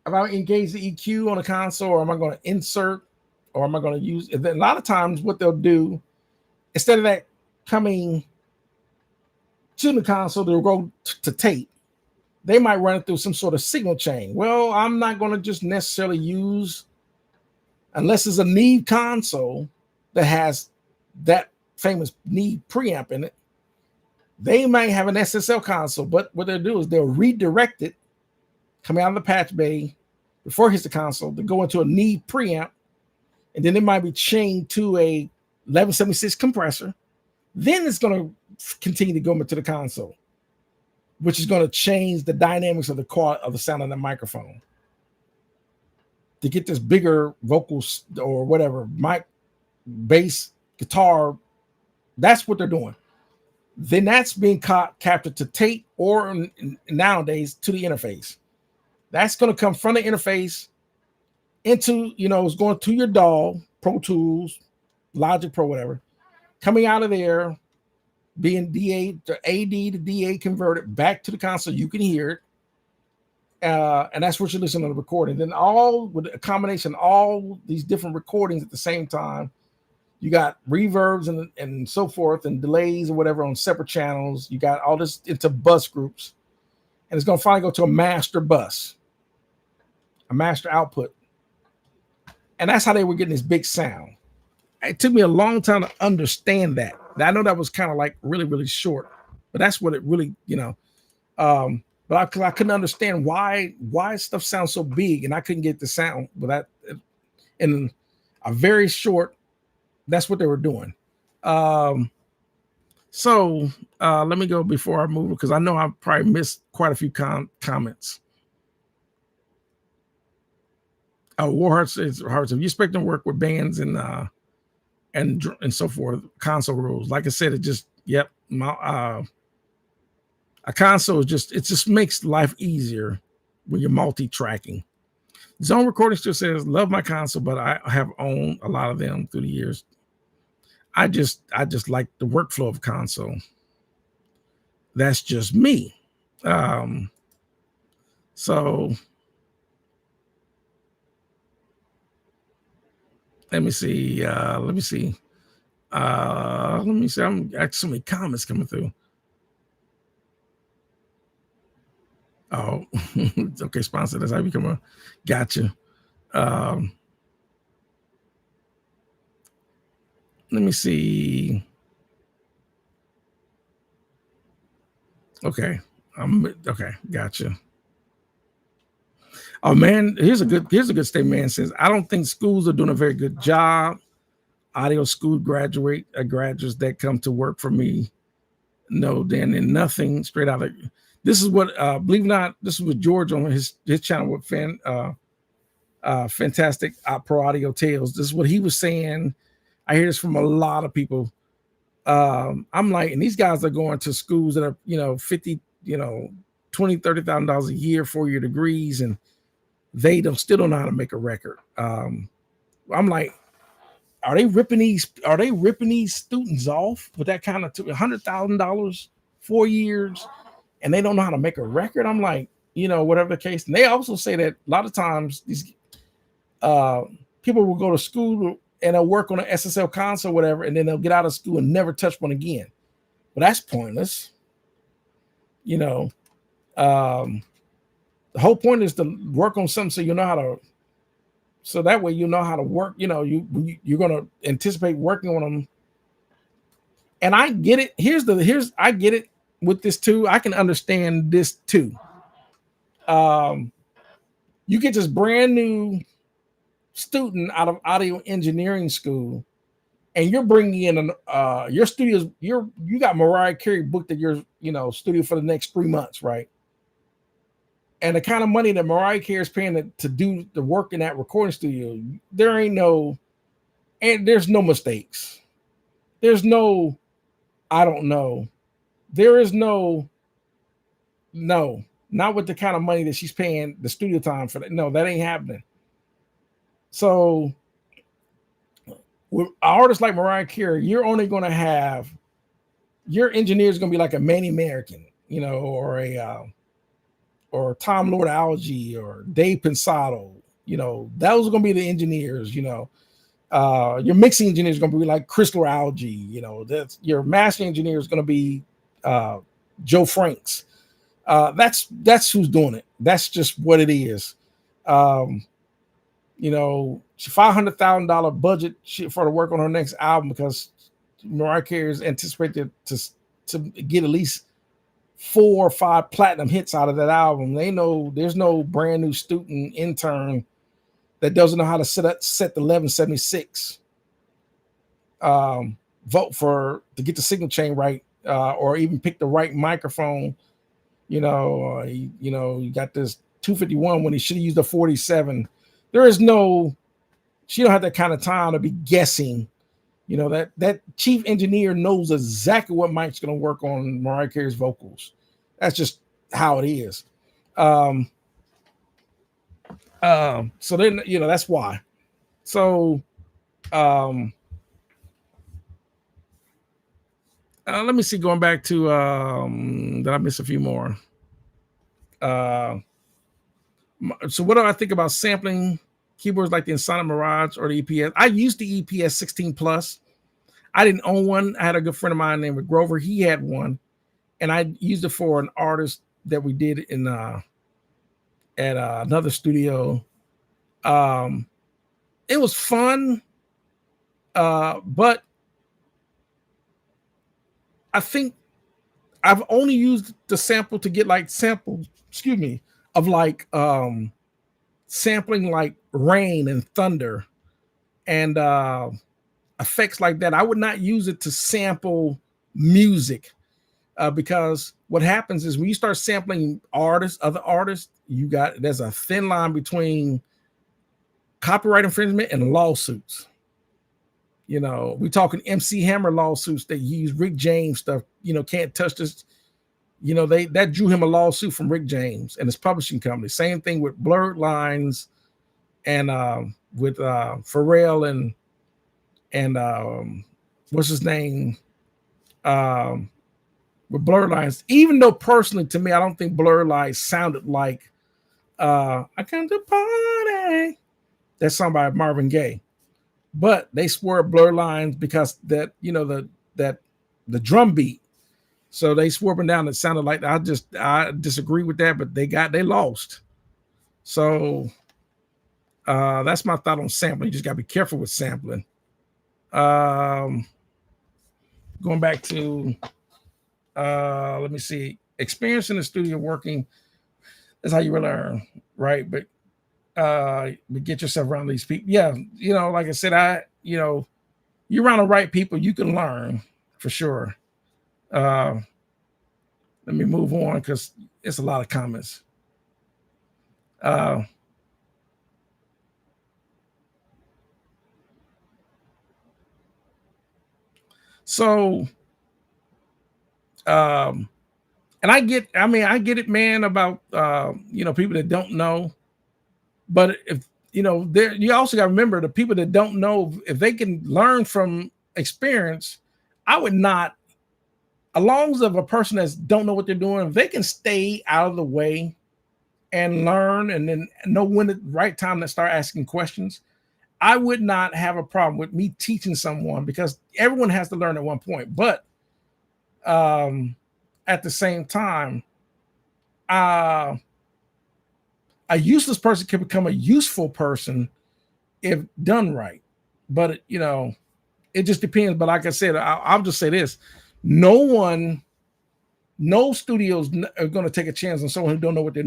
S1: if I engage the EQ on the console, or am I going to insert, or am I going to use it? A lot of times what they'll do, instead of that coming to the console, they'll go to tape. They might run it through some sort of signal chain. Well, I'm not going to just necessarily use, unless it's a Neve console that has that famous Neve preamp in it. They might have an SSL console, but what they'll do is they'll redirect it coming out of the patch bay before it hits the console to go into a Neve preamp, and then it might be chained to a 1176 compressor. Then it's going to continue to go into the console, which is going to change the dynamics of the sound of the microphone to get this bigger vocals or whatever, mic, bass, guitar. That's what they're doing. Then that's being captured to tape, or nowadays to the interface. That's going to come from the interface into, it's going to your DAW, Pro Tools, Logic Pro, whatever, coming out of there, being DA to AD to DA converted back to the console. You can hear it. And that's what you're listening to the recording. Then all with a combination, all these different recordings at the same time. You got reverbs and so forth and delays or whatever on separate channels. You got all this into bus groups. And it's going to finally go to a master bus, a master output. And that's how they were getting this big sound. It took me a long time to understand that. I know that was kind of like really, really short, but that's what it really, but I couldn't understand why stuff sounds so big, and I couldn't get the sound. But that in a very short, that's what they were doing. So let me go before I move, because I know I probably missed quite a few comments. Warhearts is Hearts. If you expect them to work with bands and so forth, console rules. Like I said, it just a console is just, it just makes life easier when you're multi-tracking. Zone Recording still says, love my console, but I have owned a lot of them through the years. I just like the workflow of console. That's just me. So let me see. Let me see. I'm got so many comments coming through. Oh, okay. Sponsor. That's how you become a. Gotcha. Let me see. Okay. Okay. Gotcha. Oh man, here's a good statement. Man says, I don't think schools are doing a very good job. Audio school graduates that come to work for me, no, then and nothing straight out of. This is what believe it or not, this is what George on his channel with Fantastic Pro Audio Tales. This is what he was saying. I hear this from a lot of people. I'm like, and these guys are going to schools that are 50, $20,000-$30,000 a year, 4-year degrees, and they still don't know how to make a record. I'm like, are they ripping these students off with that kind of $100,000, 4 years, and they don't know how to make a record? I'm like, whatever the case. And they also say that a lot of times these people will go to school and they'll work on an SSL console, whatever, and then they'll get out of school and never touch one again. But that's pointless. The whole point is to work on something so you know how to. So that way you know how to work. You're going to anticipate working on them. And I get it. I get it with this too. I can understand this too. You get this brand new student out of audio engineering school, and you're bringing in your studios. You got Mariah Carey booked at your studio for the next 3 months, right? And the kind of money that Mariah Carey is paying to do the work in that recording studio, there's no mistakes. There's no, I don't know. There is no, not with the kind of money that she's paying the studio time for that. No, that ain't happening. So with artists like Mariah Carey, you're only going to have, your engineer is going to be like a Manny American, or Tom Lord Alge or Dave Pensado. Those are going to be the engineers. Your mixing engineer is going to be like Crystal Alge. That's your mastering engineer is going to be Joe Franks. That's who's doing it. That's just what it is. $500,000 budget for to work on her next album because Mariah Carey is anticipated to get at least 4 or 5 platinum hits out of that album. They know there's no brand new student intern that doesn't know how to set the 1176 vote to get the signal chain right, or even pick the right microphone. You got this 251 when he should have used a 47. She don't have that kind of time to be guessing. That chief engineer knows exactly what mic's going to work on Mariah Carey's vocals. That's just how it is. So then, that's why. So, let me see, going back to, did I miss a few more? So what do I think about sampling keyboards like the Ensoniq Mirage or the EPS? I used the EPS 16 Plus. I didn't own one. I had a good friend of mine named Grover. He had one, and I used it for an artist that we did in at another studio. It was fun, but I think I've only used the sample to get like samples, of like sampling like rain and thunder and effects like that. I would not use it to sample music because what happens is when you start sampling other artists, there's a thin line between copyright infringement and lawsuits. You know, we talking MC Hammer lawsuits that use Rick James stuff. You know, can't touch this. You know, that drew him a lawsuit from Rick James and his publishing company. Same thing with Blurred Lines and with Pharrell and what's his name? With Blurred Lines. Even though personally to me, I don't think Blurred Lines sounded like I come to party. That's song by Marvin Gaye. But they swore Blurred Lines because that, you know, the drum beat. So they swore them down. It sounded like I disagree with that, but they lost. So that's my thought on sampling. You just gotta be careful with sampling. Going back to let me see, experience in the studio working. That's how you really learn, right? But get yourself around these people. Yeah, you know, like I said, you're around the right people, you can learn for sure. Let me move on because it's a lot of comments. So and I get it, man, about people that don't know. But if you also got to remember the people that don't know, if they can learn from experience, I would not, as long as of a person that don't know what they're doing, if they can stay out of the way and learn and then know when the right time to start asking questions, I would not have a problem with me teaching someone, because everyone has to learn at one point. But at the same time, a useless person can become a useful person if done right. But it just depends. But like I said, I'll just say this: no studios are going to take a chance on someone who don't know what they're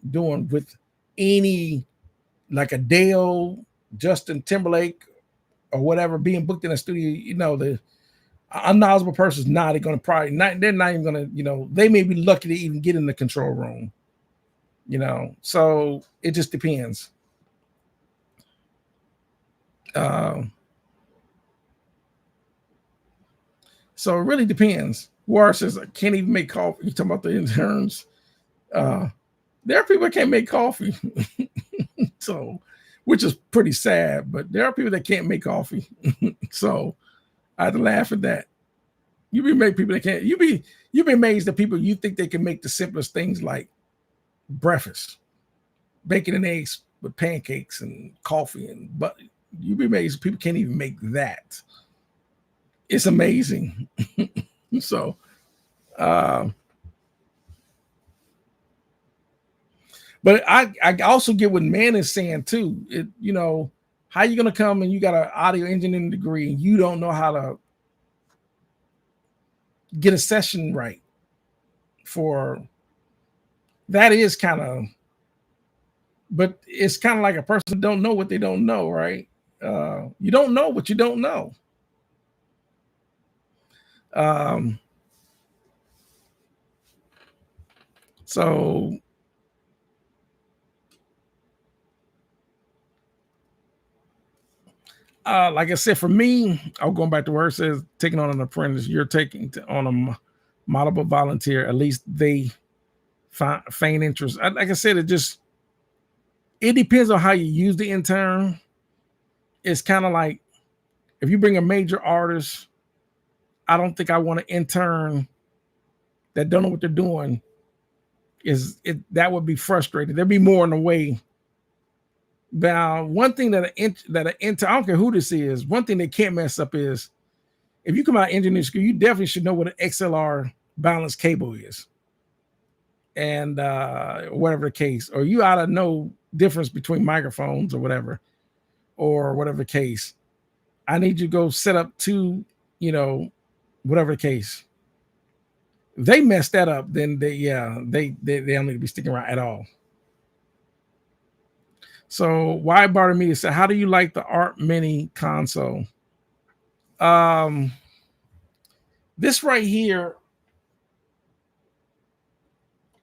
S1: doing with any, like Adele, Justin Timberlake, or whatever, being booked in a studio. The unknowledgeable person is not going to probably not. They're not even going to. They may be lucky to even get in the control room. So it just depends. So it really depends. War says, I can't even make coffee. You talking about the interns? There are people that can't make coffee, so, which is pretty sad. But there are people that can't make coffee, so I had to laugh at that. You be make people that can't. You be amazed at people you think they can make the simplest things like breakfast, bacon and eggs with pancakes and coffee and but you'd be amazed people can't even make that. It's amazing. So but I also get what man is saying too. How you gonna come and you got an audio engineering degree and you don't know how to get a session right for that? Is kind of, but it's kind of like a person don't know what they don't know, right? You don't know what you don't know. So like I said, for me, I'll go back to where it says taking on an apprentice. You're taking on a modelable volunteer. At least they feign interest. Like I said, it depends on how you use the intern. It's kind of like if you bring a major artist, I don't think I want an intern that don't know what they're doing. That would be frustrating. There'd be more in the way. Now, one thing that an intern, I don't care who this is, one thing they can't mess up is if you come out of engineering school, you definitely should know what an XLR balanced cable is, and whatever the case, or you ought to know difference between microphones or whatever the case. I need you to go set up two, whatever the case. If they mess that up, then they don't need to be sticking around at all. So why Bartolomeo said, how do you like the Art Mini console? This right here,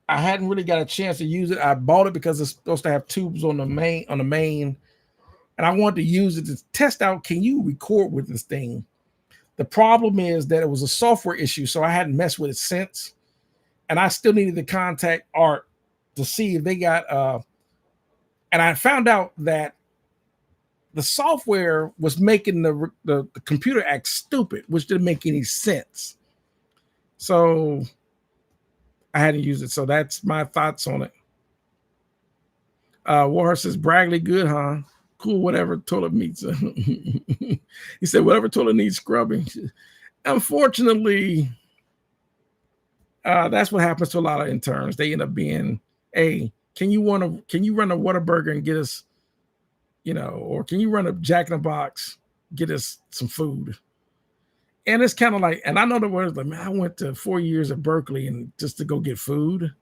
S1: I hadn't really got a chance to use it. I bought it because it's supposed to have tubes on the main, and I wanted to use it to test out, can you record with this thing? The problem is that it was a software issue, so I hadn't messed with it since, and I still needed to contact Art to see if they got and I found out that the software was making the computer act stupid, which didn't make any sense. So I had to use it. So that's my thoughts on it. Warhorse says, Bragley good, huh? Cool, whatever toilet meets. He said, whatever toilet needs scrubbing. Unfortunately, that's what happens to a lot of interns. They end up being, hey, can you run a Whataburger and get us, or can you run a Jack in the Box, get us some food? And it's kind of like, and I know the words like, man, I went to 4 years at Berkeley and just to go get food.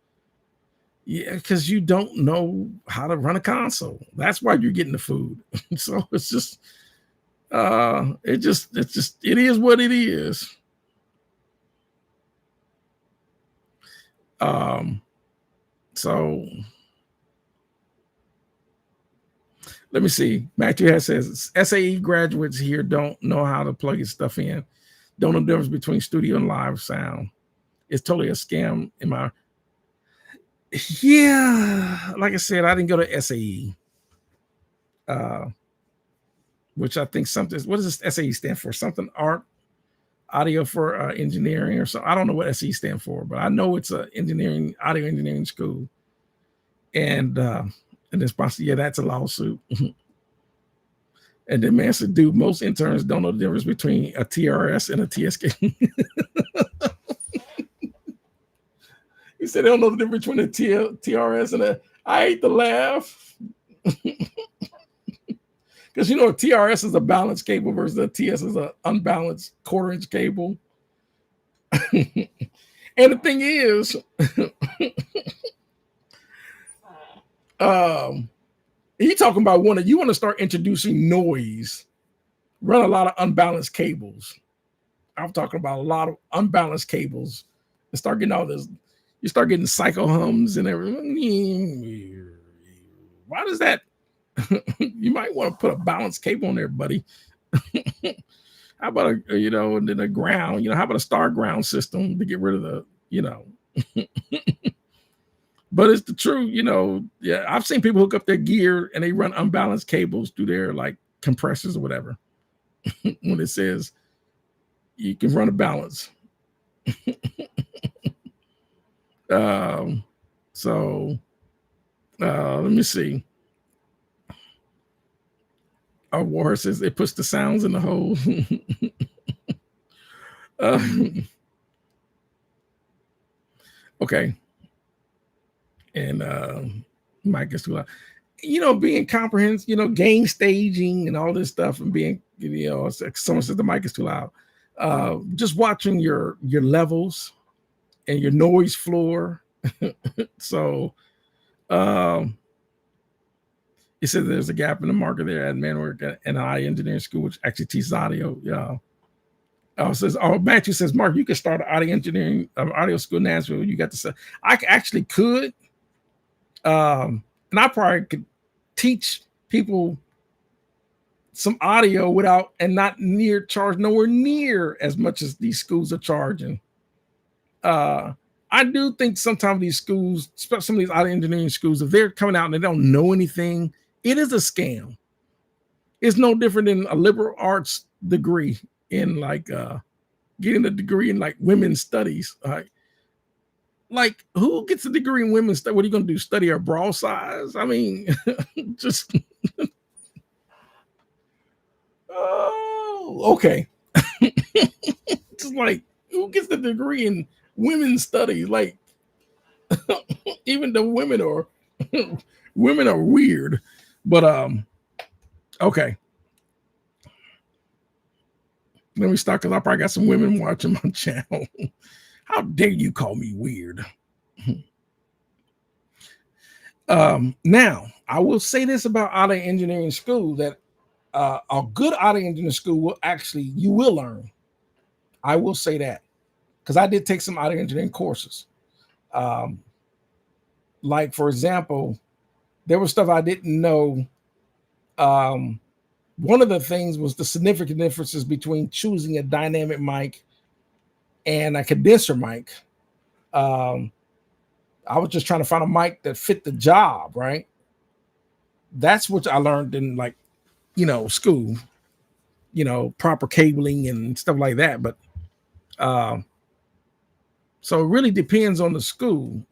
S1: Yeah, because you don't know how to run a console. That's why you're getting the food. So it's just, it is what it is. So let me see. Matthew says SAE graduates here don't know how to plug his stuff in. Don't know the difference between studio and live sound. It's totally a scam in my. Yeah, like I said, I didn't go to SAE, which I think something. What does this SAE stand for? Something art, audio for engineering, or something. I don't know what SAE stand for, but I know it's a audio engineering school. And the sponsor, yeah, that's a lawsuit. And then man said, dude, most interns don't know the difference between a TRS and a TSK. He said they don't know the difference between a TRS and a. I hate to laugh. Because a TRS is a balanced cable versus a TS is an unbalanced quarter-inch cable. And the thing is, you talking about you want to start introducing noise, run a lot of unbalanced cables. I'm talking about a lot of unbalanced cables and start getting all this. You start getting psycho hums and everything. Why does that? You might want to put a balanced cable on there, buddy. How about and then a ground? How about a star ground system to get rid of the, But it's the truth, Yeah, I've seen people hook up their gear and they run unbalanced cables through their like compressors or whatever. When it says you can run a balance. So let me see. Our Warhorse says it puts the sounds in the hole. Okay. And mic is too loud. Being comprehensive, game staging and all this stuff, and being, someone says the mic is too loud. Just watching your levels and your noise floor. So he said there's a gap in the market there at Manwork and audio engineering school, which actually teaches audio. Yeah. Matthew says, Mark, you could start an audio engineering audio school in Nashville. You got to say, I actually could. And I probably could teach people some audio without and not charge nowhere near as much as these schools are charging. I do think sometimes these schools, especially some of these audio engineering schools, if they're coming out and they don't know anything, it is a scam. It's no different than a liberal arts degree in like getting a degree in like women's studies. Like, who gets a degree in women's studies? What are you going to do? Study our bra size? I mean, just. Oh, okay. Just like, who gets the degree in women's studies? Like, even the women are weird. But okay. Let me start, because I probably got some women watching my channel. How dare you call me weird? Now, I will say this about audio engineering school, that a good audio engineering school you will learn. I will say that, because I did take some audio engineering courses. Like, for example, there was stuff I didn't know one of the things was the significant differences between choosing a dynamic mic and a condenser mic. Um, I was just trying to find a mic that fit the job, right? That's what I learned in like, school, proper cabling and stuff like that. But um, so it really depends on the school.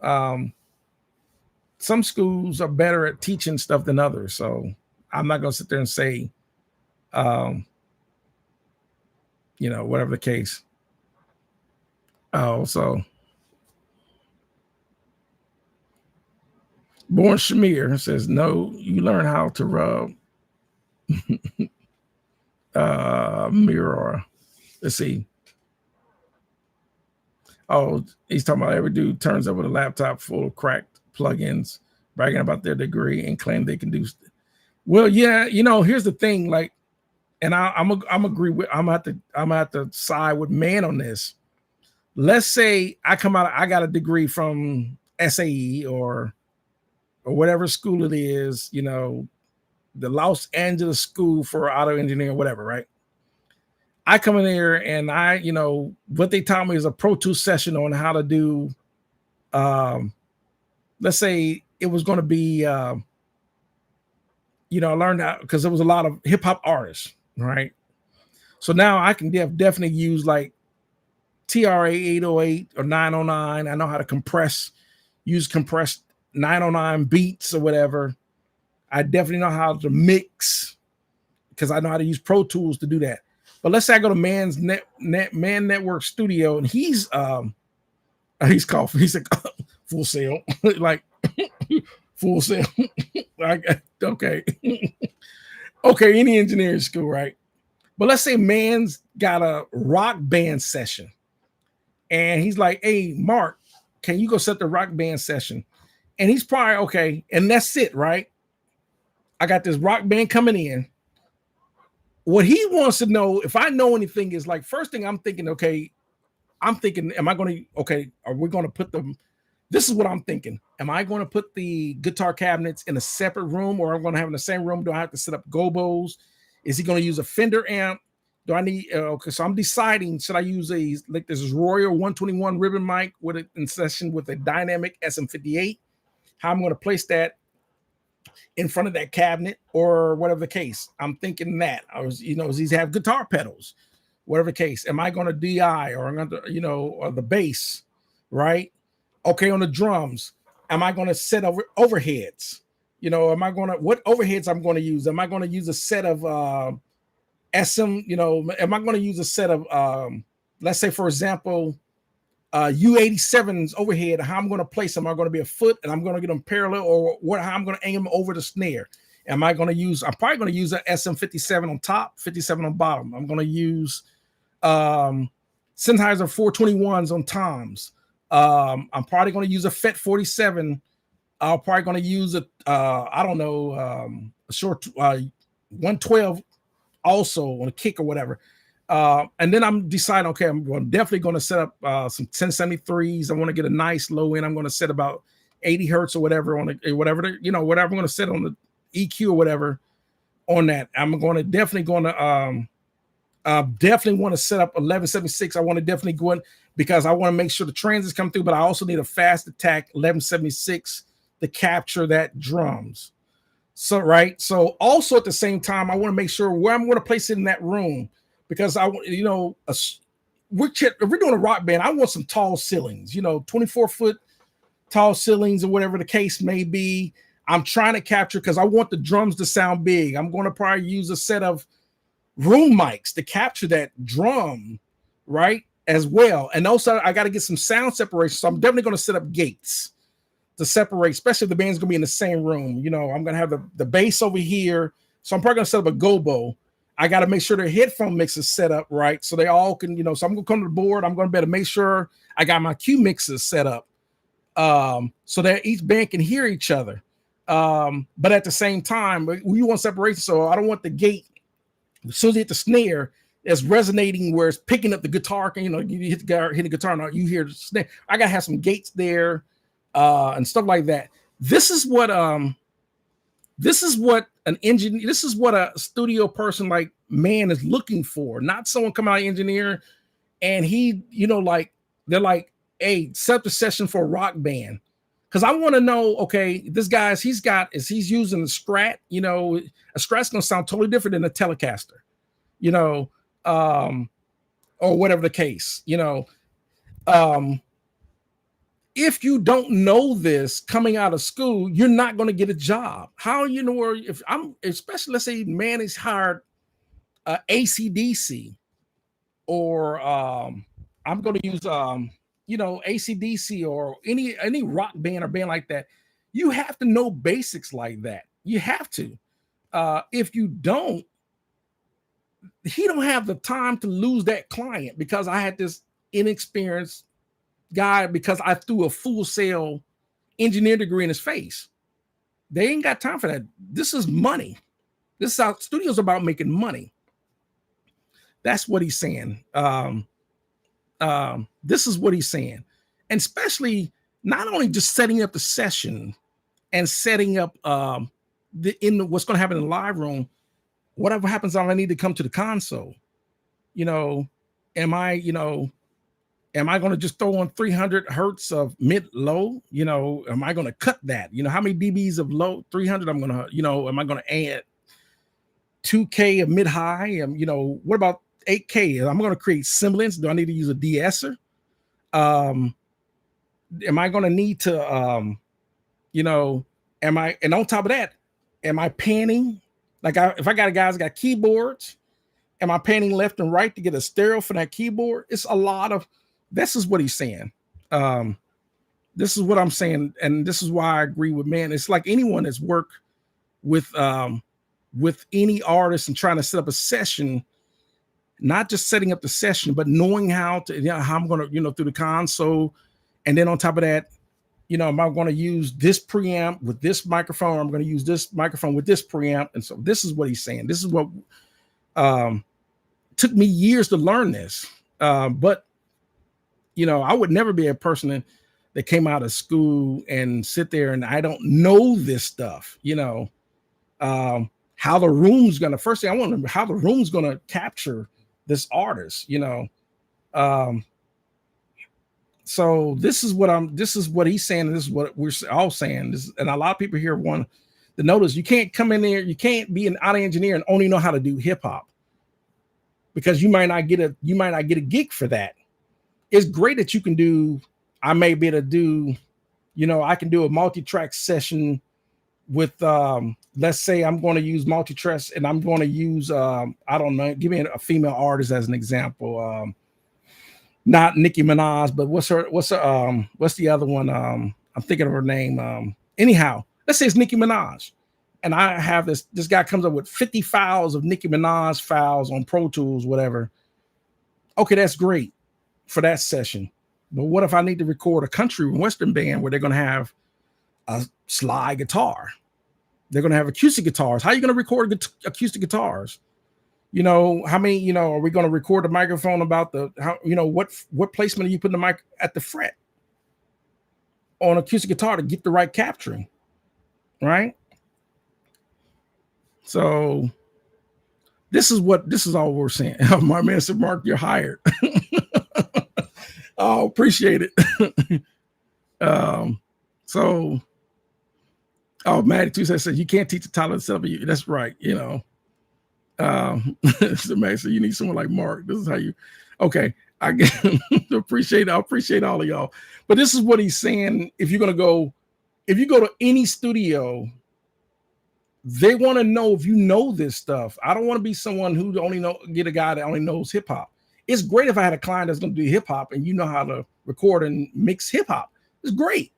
S1: Some schools are better at teaching stuff than others. So I'm not going to sit there and say, um, whatever the case. Oh, so Born Shamir says, no, you learn how to rub mirror. Let's see. Oh, he's talking about every dude turns up with a laptop full of cracked plugins, bragging about their degree and claim they can do. Well, yeah, here's the thing, like, and I'm agree with. I'm gonna have to side with man on this. Let's say I got a degree from SAE or whatever school it is, the Los Angeles School for Auto Engineering, whatever, right? I come in there and what they taught me is a Pro Tools session on how to do, let's say it was going to be, I learned how, because there was a lot of hip hop artists, right? So now I can definitely use like TRA 808 or 909. I know how to use compressed 909 beats or whatever. I definitely know how to mix because I know how to use Pro Tools to do that. But let's say I go to Man Network Studio and he's called Full Sail, like Full Sail. Okay. Okay, any engineering school, right? But let's say Man's got a rock band session. And he's like, hey, Mark, can you go set the rock band session? And he's probably okay. And that's it, right? I got this rock band coming in. What he wants to know, if I know anything, is like, first thing I'm thinking, are we going to put them? This is what I'm thinking. Am I going to put the guitar cabinets in a separate room or I'm going to have in the same room? Do I have to set up gobos? Is he going to use a Fender amp? Do I need, so I'm deciding, should I use this Royal 121 ribbon mic in session with a dynamic SM58? How I'm going to place that in front of that cabinet or whatever the case. I'm thinking that does he have guitar pedals, whatever the case. Am I going to DI or I'm going to, or the bass, right? Okay. On the drums, am I going to set over overheads? What overheads I'm going to use? Am I going to use a set of, SM, am I going to use a set of, let's say, for example, U87's overhead, how I'm going to place them? Am I going to be a foot and I'm going to get them parallel or how I'm going to aim them over the snare? I'm probably going to use an SM57 on top, 57 on bottom. I'm going to use Sennheiser 421s on toms. I'm probably going to use a FET 47. I'm probably going to use a short 112 also on a kick or whatever. And then I'm deciding, okay, I'm definitely going to set up some 1073s. I want to get a nice low end. I'm going to set about 80 hertz or whatever on whatever I'm going to set on the EQ or whatever on that. I'm going to definitely want to set up 1176. I want to definitely go in because I want to make sure the transits come through, but I also need a fast attack 1176 to capture that drums. So, right. So also at the same time, I want to make sure where I'm going to place it in that room. Because if we're doing a rock band, I want some tall ceilings, 24-foot tall ceilings or whatever the case may be. I'm trying to capture because I want the drums to sound big. I'm going to probably use a set of room mics to capture that drum, right, as well. And also, I got to get some sound separation. So I'm definitely going to set up gates to separate, especially if the band's going to be in the same room. I'm going to have the bass over here. So I'm probably going to set up a gobo. I got to make sure their headphone mixes set up right so they all can, so I'm going to come to the board. I'm going to better make sure I got my cue mixes set up so that each band can hear each other. But at the same time, we want separation. So I don't want the gate, as soon as you hit the snare, it's resonating where it's picking up the guitar. You hit the guitar, and you hear the snare. I got to have some gates there and stuff like that. This is what This is what an engineer, this is what a studio person like man is looking for, not someone coming out engineer and he, like they're like, hey, set the session for a rock band. Because I want to know, okay, this guy's he's using the Strat, a Strat's gonna sound totally different than a Telecaster, you know, or whatever the case, if you don't know this coming out of school, you're not going to get a job. How where if I'm, especially let's say man is hired ACDC or I'm going to use ACDC or any rock band or band like that. You have to know basics like that. You have to. If you don't, he don't have the time to lose that client because I had this inexperienced guy because I threw a full sail engineer degree in his face. They ain't got time for that. This is money. This is how studios are about making money. That's what he's saying. This is what he's saying. And especially not only just setting up the session and setting up what's going to happen in the live room, whatever happens, I need to come to the console. Am I going to just throw on 300 hertz of mid-low? Am I going to cut that? How many dBs of low 300 I'm going to, am I going to add 2K of mid-high? What about 8K? I'm going to create semblance. Do I need to use a de-esser? Am I going to need to, and on top of that, am I panning? Like if I got a guy's got keyboards, am I panning left and right to get a stereo for that keyboard? It's a lot of, this is what he's saying. This is what I'm saying. And this is why I agree with man. It's like anyone that's worked with any artist and trying to set up a session, not just setting up the session, but knowing how to, how I'm going to, through the console. And then on top of that, am I going to use this preamp with this microphone? I'm going to use this microphone with this preamp. And so this is what he's saying. This is what took me years to learn this. But I would never be a person that came out of school and sit there and I don't know this stuff, how the room's going to, first thing I want to know how the room's going to capture this artist, so this is what he's saying. And this is what we're all saying. And a lot of people here want to notice you can't come in there. You can't be an audio engineer and only know how to do hip hop because you might not get a gig for that. It's great that you can do, I may be able to do, I can do a multi-track session with, let's say I'm going to use multi-track and I'm going to use, I don't know, give me a female artist as an example. Not Nicki Minaj, but what's the other one? I'm thinking of her name. Anyhow, let's say it's Nicki Minaj. And I have this guy comes up with 50 files of Nicki Minaj files on Pro Tools, whatever. Okay, that's great for that session. But what if I need to record a country and western band where they're going to have a slide guitar? They're going to have acoustic guitars. How are you going to record acoustic guitars? How many, are we going to record the microphone about what placement are you putting the mic at the fret on acoustic guitar to get the right capturing, right? So this is all we're saying. My man said, Mark, you're hired. Oh, appreciate it. Maddie too said you can't teach a talent self. That's right. So man said you need someone like Mark. This is how you. Okay, I appreciate all of y'all. But this is what he's saying. If you go to any studio, they want to know if you know this stuff. I don't want to be someone who get a guy that only knows hip hop. It's great if I had a client that's going to do hip hop and you know how to record and mix hip hop. It's great.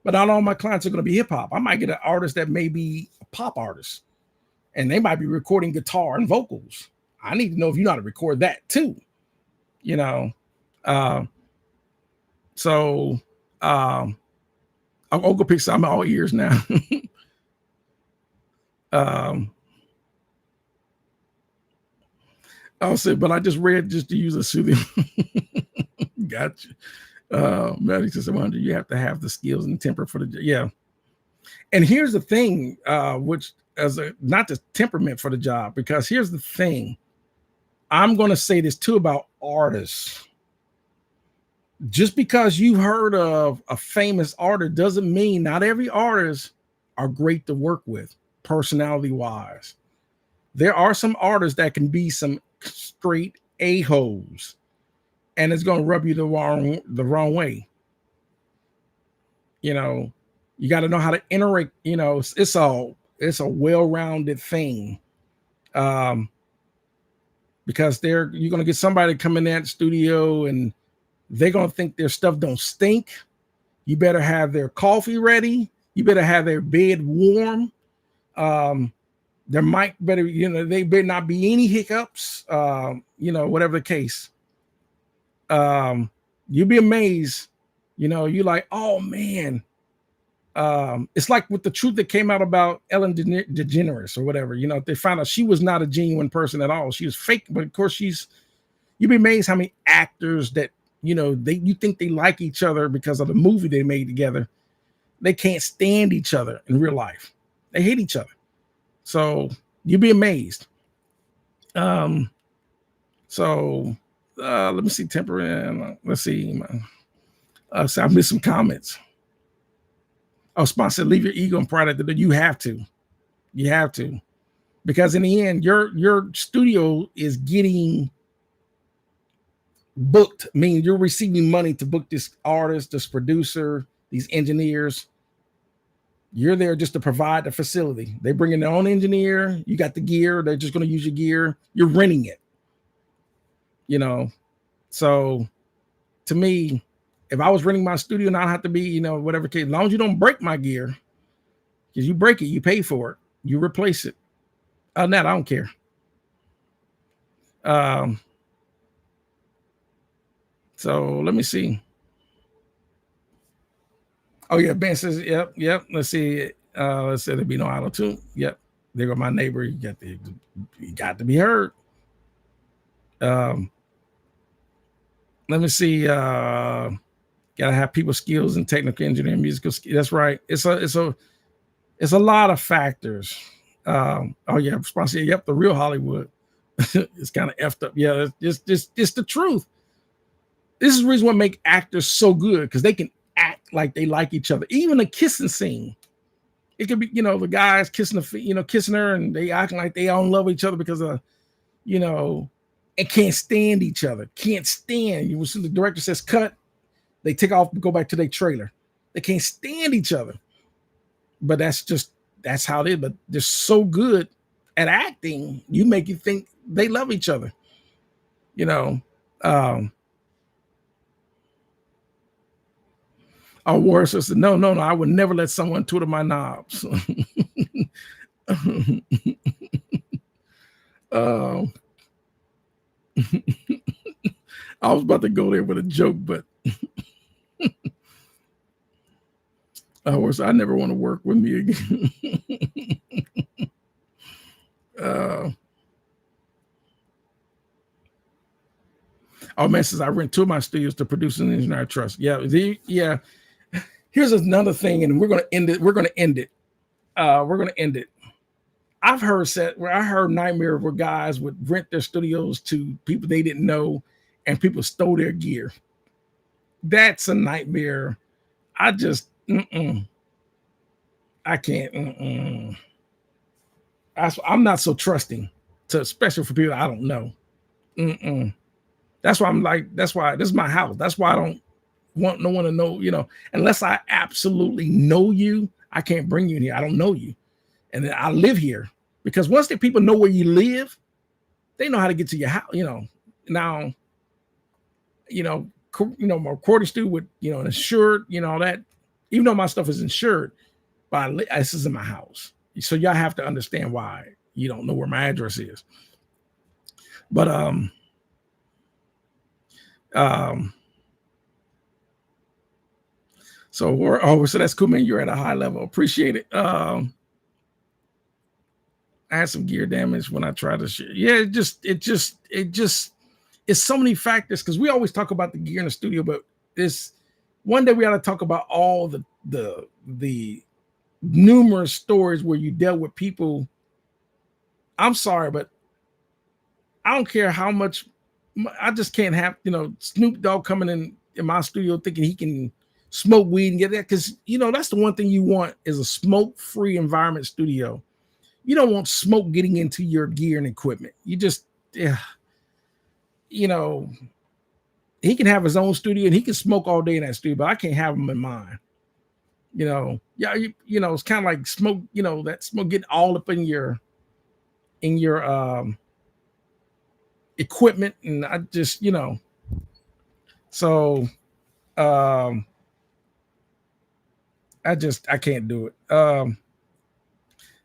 S1: But not all my clients are going to be hip hop. I might get an artist that may be a pop artist and they might be recording guitar and vocals. I need to know if you know how to record that too. Uncle Pix, I'm all ears now. I'll say, but I just read just to use a soothing. Gotcha. Maddie says, I wonder, you have to have the skills and temper for the, yeah. And here's the thing, which as a not the temperament for the job, because here's the thing. I'm going to say this too about artists. Just because you've heard of a famous artist doesn't mean not every artist are great to work with, personality wise. There are some artists that can be some straight a-holes, and it's going to rub you the wrong way. You know, you got to know how to interact. You know, it's a well-rounded thing. Um, because you're gonna get somebody to come in that studio and they're gonna think their stuff don't stink. You better have their coffee ready. You better have their bed warm. Um, there might better, they better not be any hiccups. Whatever the case. You'd be amazed. You like, oh man. It's like with the truth that came out about Ellen DeGeneres or whatever. They found out she was not a genuine person at all. She was fake, but of course you'd be amazed how many actors that you think they like each other because of the movie they made together. They can't stand each other in real life. They hate each other. So you'd be amazed. So let me see temper. Let's see. So I missed some comments. Oh, sponsor, leave your ego and pride at the door. You have to. You have to. Because in the end, your studio is getting booked, meaning you're receiving money to book this artist, this producer, these engineers. You're there just to provide the facility. They bring in their own engineer. You got the gear. They're just going to use your gear. You're renting it. So to me, if I was renting my studio, and I have to be, whatever case, as long as you don't break my gear, because you break it, you pay for it, you replace it. Other than that, I don't care. So let me see. Oh yeah, Ben says, yep. Let's see. Let's say there be no auto tune. Yep, there go my neighbor. You got to be heard. Let me see. Gotta have people skills and technical engineering, musical skills. That's right. It's a lot of factors. Oh yeah, sponsor. Yep, the real Hollywood. It's kind of effed up. Yeah, it's the truth. This is the reason what make actors so good, because they can act like they like each other. Even a kissing scene, it could be the guys kissing kissing her, and they acting like they all love each other because of and can't stand each other. Can't stand. You will see the director says cut. They take off and go back to their trailer. They can't stand each other. But that's how they. But they're so good at acting, you make you think they love each other. Our war sister, no, I would never let someone twiddle my knobs. I was about to go there with a joke, but I never want to work with me again. Man says I rent two of my studios to produce an engineer I trust. Yeah. Here's another thing, and we're gonna end it. We're gonna end it. I've heard nightmare where guys would rent their studios to people they didn't know, and people stole their gear. That's a nightmare. I just I can't. I'm not so trusting, especially for people I don't know. That's why that's why this is my house. That's why I don't want no one to know, unless I absolutely know you, I can't bring you in here. I don't know you. And then I live here, because once the people know where you live, they know how to get to your house, Now, my recording studio with, insured, all that, even though my stuff is insured, but this is in my house. So y'all have to understand why you don't know where my address is. But so that's cool, man. You're at a high level. Appreciate it. I had some gear damage when I tried to share. Yeah, it's so many factors, because we always talk about the gear in the studio, but this one day we ought to talk about all the numerous stories where you dealt with people. I'm sorry, but I don't care how much. I just can't have Snoop Dogg coming in my studio thinking he can smoke weed and get that, because that's the one thing you want is a smoke-free environment studio. You don't want smoke getting into your gear and equipment. You just, yeah, he can have his own studio and he can smoke all day in that studio, but I can't have him in mine. Yeah, it's kind of like smoke. That smoke getting all up in your equipment, and I just so I can't do it.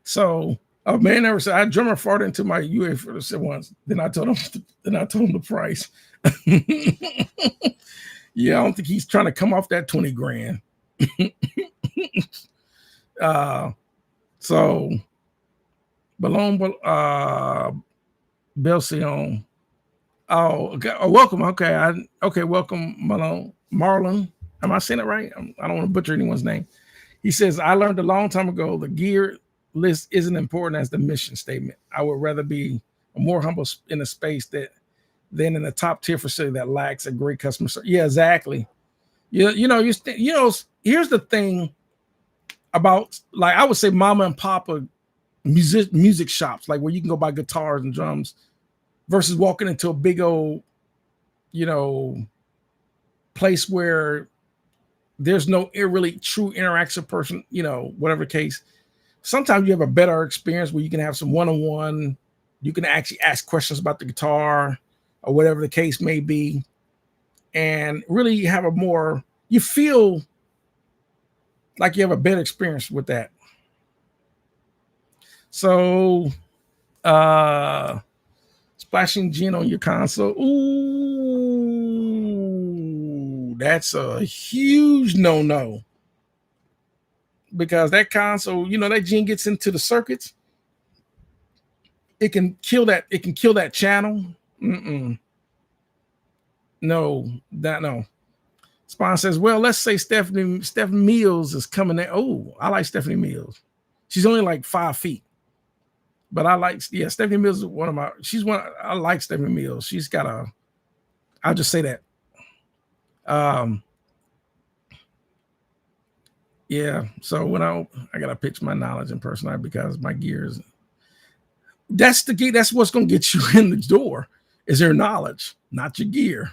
S1: So a man never said I drummer farted into my UA once. Then I told him the price. Yeah, I don't think he's trying to come off that 20 grand. So Balone Belsion. Oh, okay. Oh, welcome. Okay. Welcome, Marlon. Am I saying it right? I don't want to butcher anyone's name. He says, I learned a long time ago the gear list isn't important as the mission statement. I would rather be more humble in a space than in a top tier facility that lacks a great customer service. Yeah, exactly. Here's the thing about, like, I would say mama and papa music shops, like where you can go buy guitars and drums, versus walking into a big old, place where there's no really true interaction person, whatever case. Sometimes you have a better experience where you can have some one-on-one. You can actually ask questions about the guitar or whatever the case may be, and really have you feel like you have a better experience with that. So, splashing gin on your console. Ooh, that's a huge no-no. Because that console, that gin gets into the circuits. It can kill that. It can kill that channel. No. Spawn says, well, let's say Stephanie Mills is coming there. Oh, I like Stephanie Mills. She's only like 5 feet. But I like, Stephanie Mills is I like Stephanie Mills. She's got I'll just say that. Yeah. So when I got to pitch my knowledge and personality, because my gears, that's the key. That's what's going to get you in the door is your knowledge, not your gear.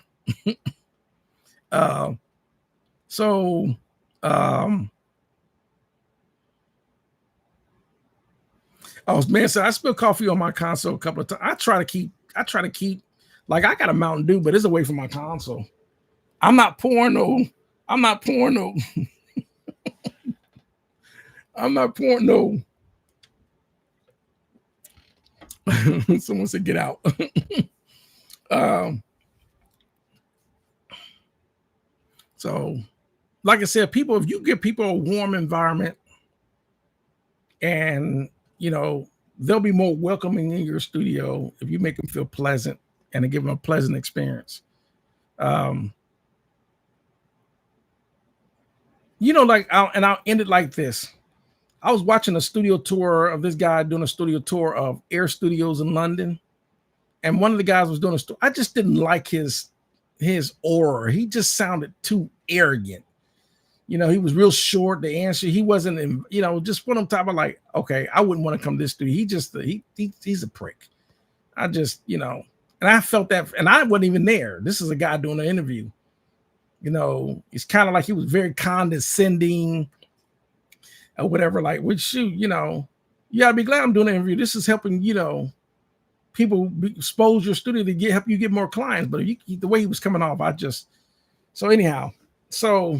S1: Oh man, so I spilled coffee on my console a couple of times. I try to keep like, I got a Mountain Dew, but it's away from my console. I'm not pouring no. I'm not pouring no. Someone said get out. So like I said, if you give people a warm environment, and they'll be more welcoming in your studio if you make them feel pleasant and give them a pleasant experience. I'll end it like this. I was watching a studio tour of this guy doing a studio tour of Air Studios in London, and one of the guys was doing I just didn't like his aura. He just sounded too arrogant. He was real short. The answer, he wasn't in, just one of them type of like, okay, I wouldn't want to come to this studio. He just, he's a prick. I just, and I felt that, and I wasn't even there. This is a guy doing an interview. It's kind of like he was very condescending or whatever. Like, which you gotta be glad I'm doing an interview. This is helping, people expose your studio to help you get more clients. But the way he was coming off, so anyhow, so.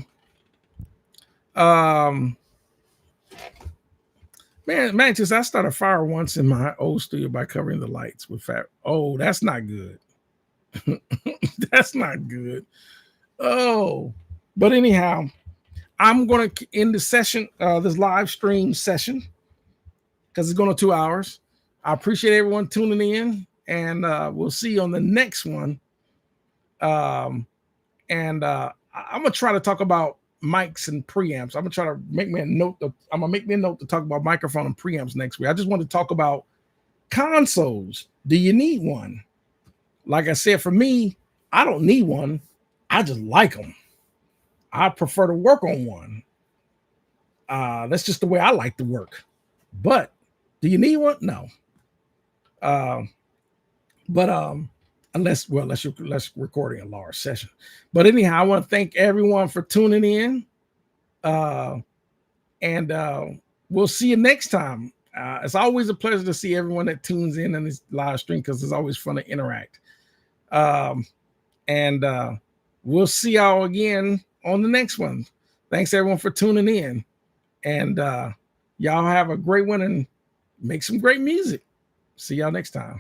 S1: Just I started a fire once in my old studio by covering the lights with fat. Oh, that's not good. That's not good. Oh, but anyhow, I'm going to end the session, this live stream session, because it's going to 2 hours. I appreciate everyone tuning in, and we'll see you on the next one. I'm going to try to talk about mics and preamps. I'm gonna try to make me a note. I'm gonna make me a note to talk about microphone and preamps next week. I just want to talk about consoles. Do you need one? Like I said, for me, I don't need one. I just like them. I prefer to work on one. That's just the way I like to work. But do you need one? No. But unless you're recording a large session. But anyhow, I want to thank everyone for tuning in. And we'll see you next time. It's always a pleasure to see everyone that tunes in this live stream because it's always fun to interact. And we'll see y'all again on the next one. Thanks everyone for tuning in. And y'all have a great one and make some great music. See y'all next time.